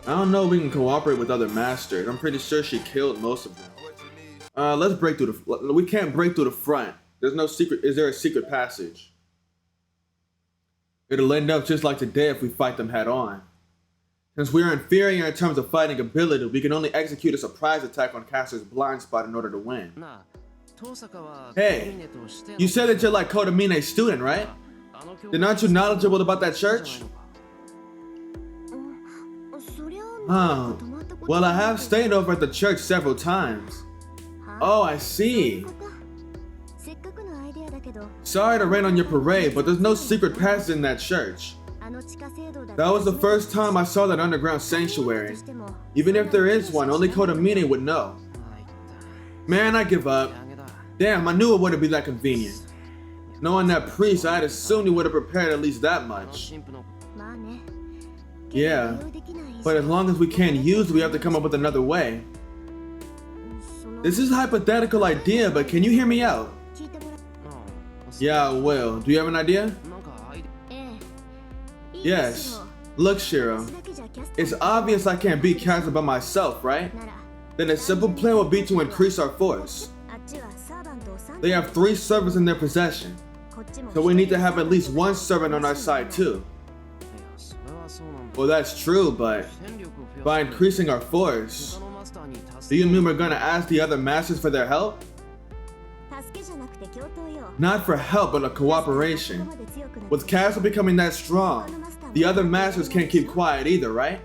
I don't know if we can cooperate with other masters. I'm pretty sure she killed most of them. Let's break through we can't break through the front. There's no secret. Is there a secret passage? It'll end up just like today if we fight them head on. Since we are inferior in terms of fighting ability, we can only execute a surprise attack on Caster's blind spot in order to win. Hey, you said that you're like Kodamine's student, right? Then aren't you knowledgeable about that church? Well, I have stayed over at the church several times. Oh, I see. Sorry to rain on your parade, but there's no secret passage in that church. That was the first time I saw that underground sanctuary. Even if there is one, only Kodamine would know. Man, I give up. Damn, I knew it wouldn't be that convenient. Knowing that priest, I'd assumed he would have prepared at least that much. Yeah, but as long as we can't use it, we have to come up with another way. This is a hypothetical idea, but can you hear me out? Yeah, I will. Do you have an idea? Yes. Look, Shirou. It's obvious I can't beat Kazuma by myself, right? Then a simple plan would be to increase our force. They have 3 servants in their possession, so we need to have at least 1 servant on our side too. Well, that's true, but by increasing our force, do you mean we're gonna ask the other masters for their help? Not for help, but a cooperation. With Kazuma becoming that strong, the other masters can't keep quiet either, right?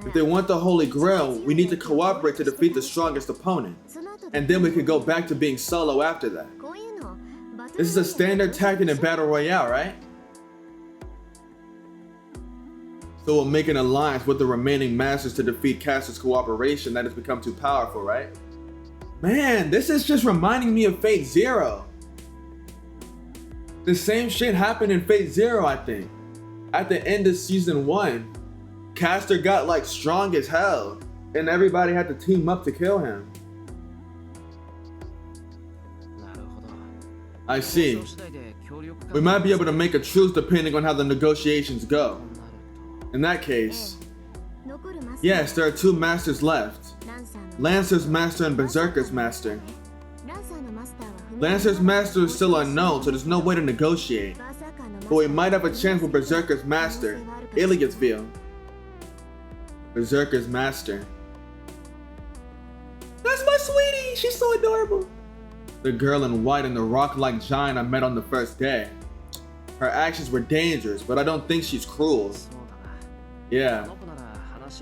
If they want the Holy Grail, we need to cooperate to defeat the strongest opponent. And then we could go back to being solo after that. This is a standard tactic in Battle Royale, right? So we'll make an alliance with the remaining masters to defeat Caster's cooperation that has become too powerful, right? Man, this is just reminding me of Fate Zero. The same shit happened in Fate Zero, I think. At the end of Season 1, Caster got like strong as hell, and everybody had to team up to kill him. I see. We might be able to make a truce depending on how the negotiations go. In that case, yes, there are 2 masters left. Lancer's Master and Berserker's Master. Lancer's Master is still unknown, so there's no way to negotiate. But we might have a chance with Berserker's Master, Iliasville. Berserker's Master. That's my sweetie! She's so adorable! The girl in white and the rock-like giant I met on the first day. Her actions were dangerous, but I don't think she's cruel. Yeah.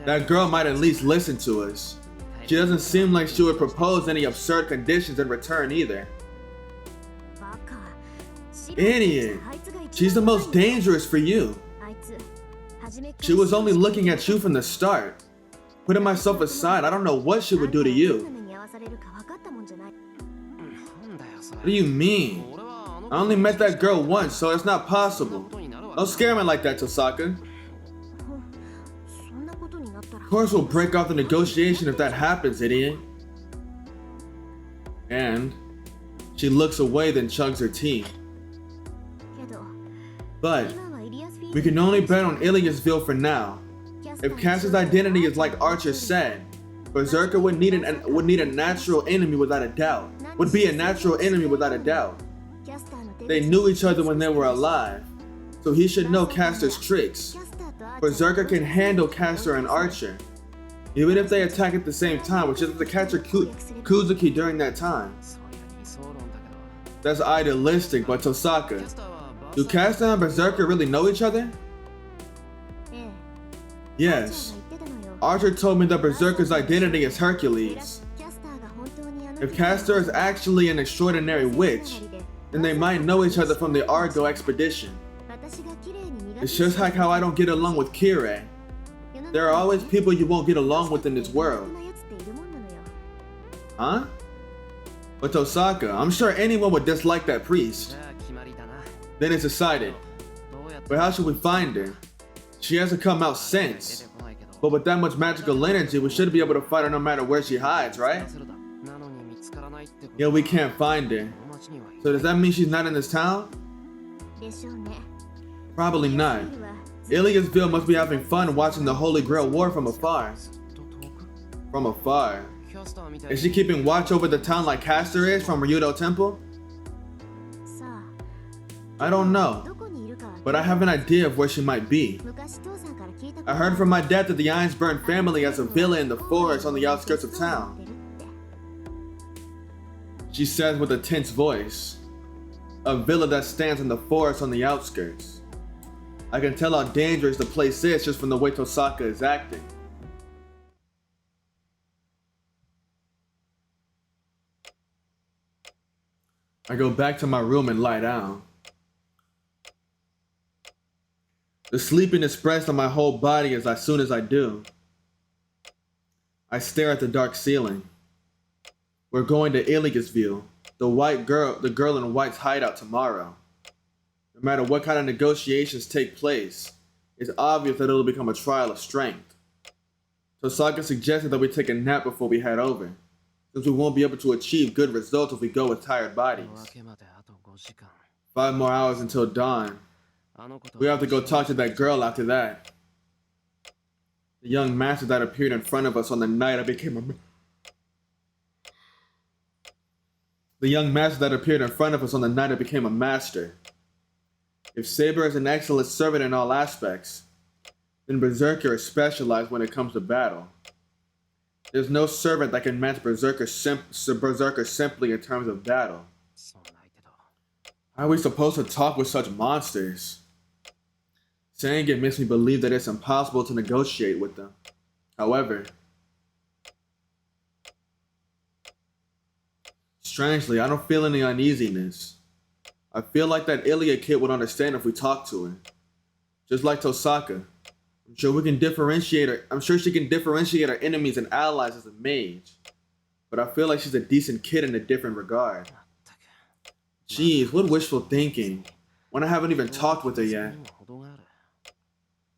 That girl might at least listen to us. She doesn't seem like she would propose any absurd conditions in return either. Idiot! She's the most dangerous for you. She was only looking at you from the start. Putting myself aside, I don't know what she would do to you. What do you mean? I only met that girl once, so it's not possible. Don't scare me like that, Tosaka. Of course we'll break off the negotiation if that happens, idiot. And she looks away, then chugs her tea. But we can only bet on Iliasville for now. If Cass's identity is like Archer said, Berserker would need a natural enemy without a doubt. Would be a natural enemy without a doubt. They knew each other when they were alive, so he should know Caster's tricks. Berserker can handle Caster and Archer, even if they attack at the same time, which is to capture Kuzuki during that time. That's idealistic, but Tosaka, do Caster and Berserker really know each other? Yes. Archer told me that Berserker's identity is Hercules. If Caster is actually an extraordinary witch, then they might know each other from the Argo expedition. It's just like how I don't get along with Kirei. There are always people you won't get along with in this world. Huh? But Tosaka, I'm sure anyone would dislike that priest. Then it's decided. But how should we find her? She hasn't come out since. But with that much magical energy, we should be able to find her no matter where she hides, right? Yeah, we can't find her. So does that mean she's not in this town? Probably not. Iliasville must be having fun watching the Holy Grail War from afar. From afar. Is she keeping watch over the town like Caster is from Ryudo Temple? I don't know, but I have an idea of where she might be. I heard from my dad that the Ironsburn family has a villa in the forest on the outskirts of town. She says with a tense voice. A villa that stands in the forest on the outskirts. I can tell how dangerous the place is just from the way Tosaka is acting. I go back to my room and lie down. The sleepiness spreads on my whole body as soon as I do. I stare at the dark ceiling. We're going to Iliasville, the girl in white's hideout tomorrow. No matter what kind of negotiations take place, it's obvious that it'll become a trial of strength. Tosaka suggested that we take a nap before we head over, since we won't be able to achieve good results if we go with tired bodies. 5 more hours until dawn. We have to go talk to that girl after that. The young master that appeared in front of us on the night I became a... The young master that appeared in front of us on the night I became a master. If Saber is an excellent servant in all aspects, then Berserker is specialized when it comes to battle. There's no servant that can match Berserker simply in terms of battle. How are we supposed to talk with such monsters? Saying it makes me believe that it's impossible to negotiate with them. However, strangely, I don't feel any uneasiness. I feel like that Ilya kid would understand if we talked to her. Just like Tosaka. I'm sure she can differentiate her enemies and allies as a mage. But I feel like she's a decent kid in a different regard. Jeez, what wishful thinking. When I haven't even talked with her yet.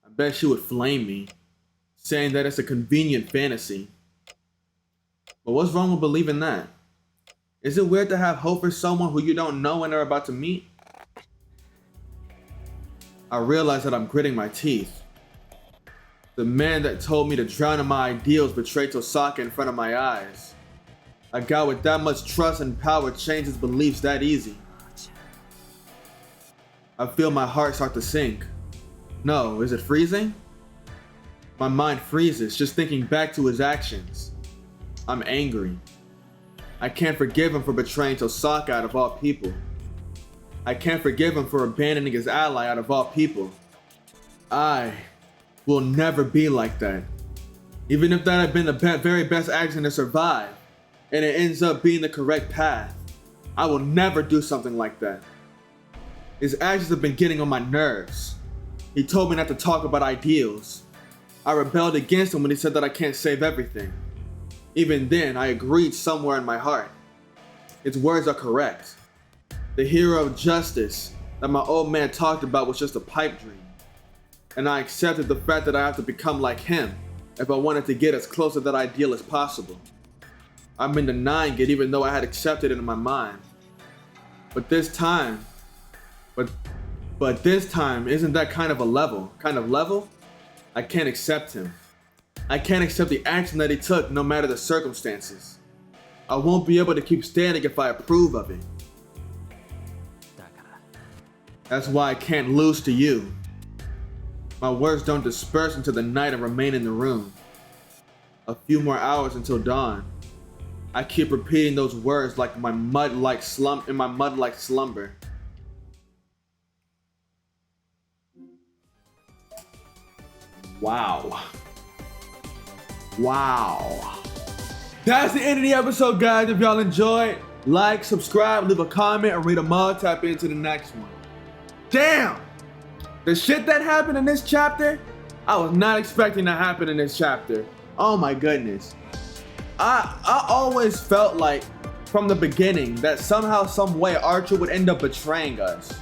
I bet she would flame me, saying that it's a convenient fantasy. But what's wrong with believing that? Is it weird to have hope for someone who you don't know and are about to meet? I realize that I'm gritting my teeth. The man that told me to drown in my ideals betrayed Tosaka in front of my eyes. A guy with that much trust and power changes beliefs that easy. I feel my heart start to sink. No, is it freezing? My mind freezes just thinking back to his actions. I'm angry. I can't forgive him for betraying Tosaka out of all people. I can't forgive him for abandoning his ally out of all people. I will never be like that. Even if that had been the very best action to survive, and it ends up being the correct path, I will never do something like that. His actions have been getting on my nerves. He told me not to talk about ideals. I rebelled against him when he said that I can't save everything. Even then, I agreed somewhere in my heart. His words are correct. The hero of justice that my old man talked about was just a pipe dream. And I accepted the fact that I have to become like him if I wanted to get as close to that ideal as possible. I've been denying it even though I had accepted it in my mind. But this time, isn't that kind of level? I can't accept him. I can't accept the action that he took no matter the circumstances. I won't be able to keep standing if I approve of it. That's why I can't lose to you. My words don't disperse into the night and remain in the room. A few more hours until dawn. I keep repeating those words like my mud-like slumber. Wow. That's the end of the episode, guys. If y'all enjoyed, like, subscribe, leave a comment, and read them all. Tap into the next one. Damn! The shit that happened in this chapter, I was not expecting to happen in this chapter. Oh my goodness. I always felt like from the beginning that somehow, some way Archer would end up betraying us.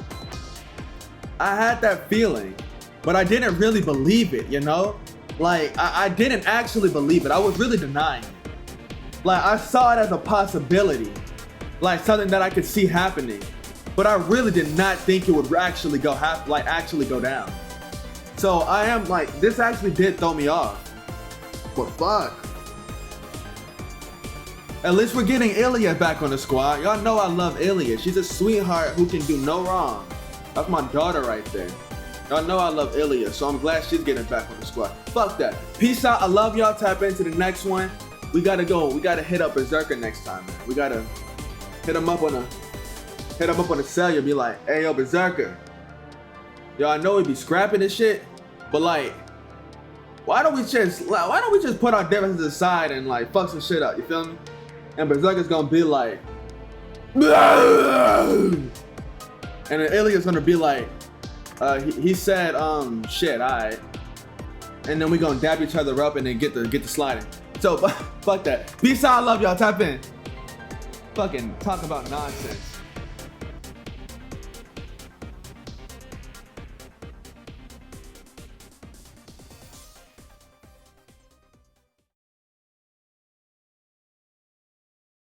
I had that feeling, but I didn't really believe it, you know? Like, I didn't actually believe it. I was really denying it. Like, I saw it as a possibility. Like, something that I could see happening. But I really did not think it would actually go down. So I am like, this actually did throw me off. But fuck. At least we're getting Ilya back on the squad. Y'all know I love Ilya. She's a sweetheart who can do no wrong. That's my daughter right there. Y'all know I love Ilya, so I'm glad she's getting back on the squad. Fuck that. Peace out. I love y'all. Tap into the next one. We gotta go. We gotta hit up Berserker next time, man. We gotta hit him up on the cellular, be like, hey yo, Berserker. Yo, I know we be scrapping this shit, but like, why don't we just put our differences aside and like fuck some shit up, you feel me? And Berserker's gonna be like, and then Ilya's gonna be like, he said, shit, alright. And then we gonna dab each other up and then get the sliding. So fuck that. Peace out, I love y'all, tap in. Fucking talk about nonsense.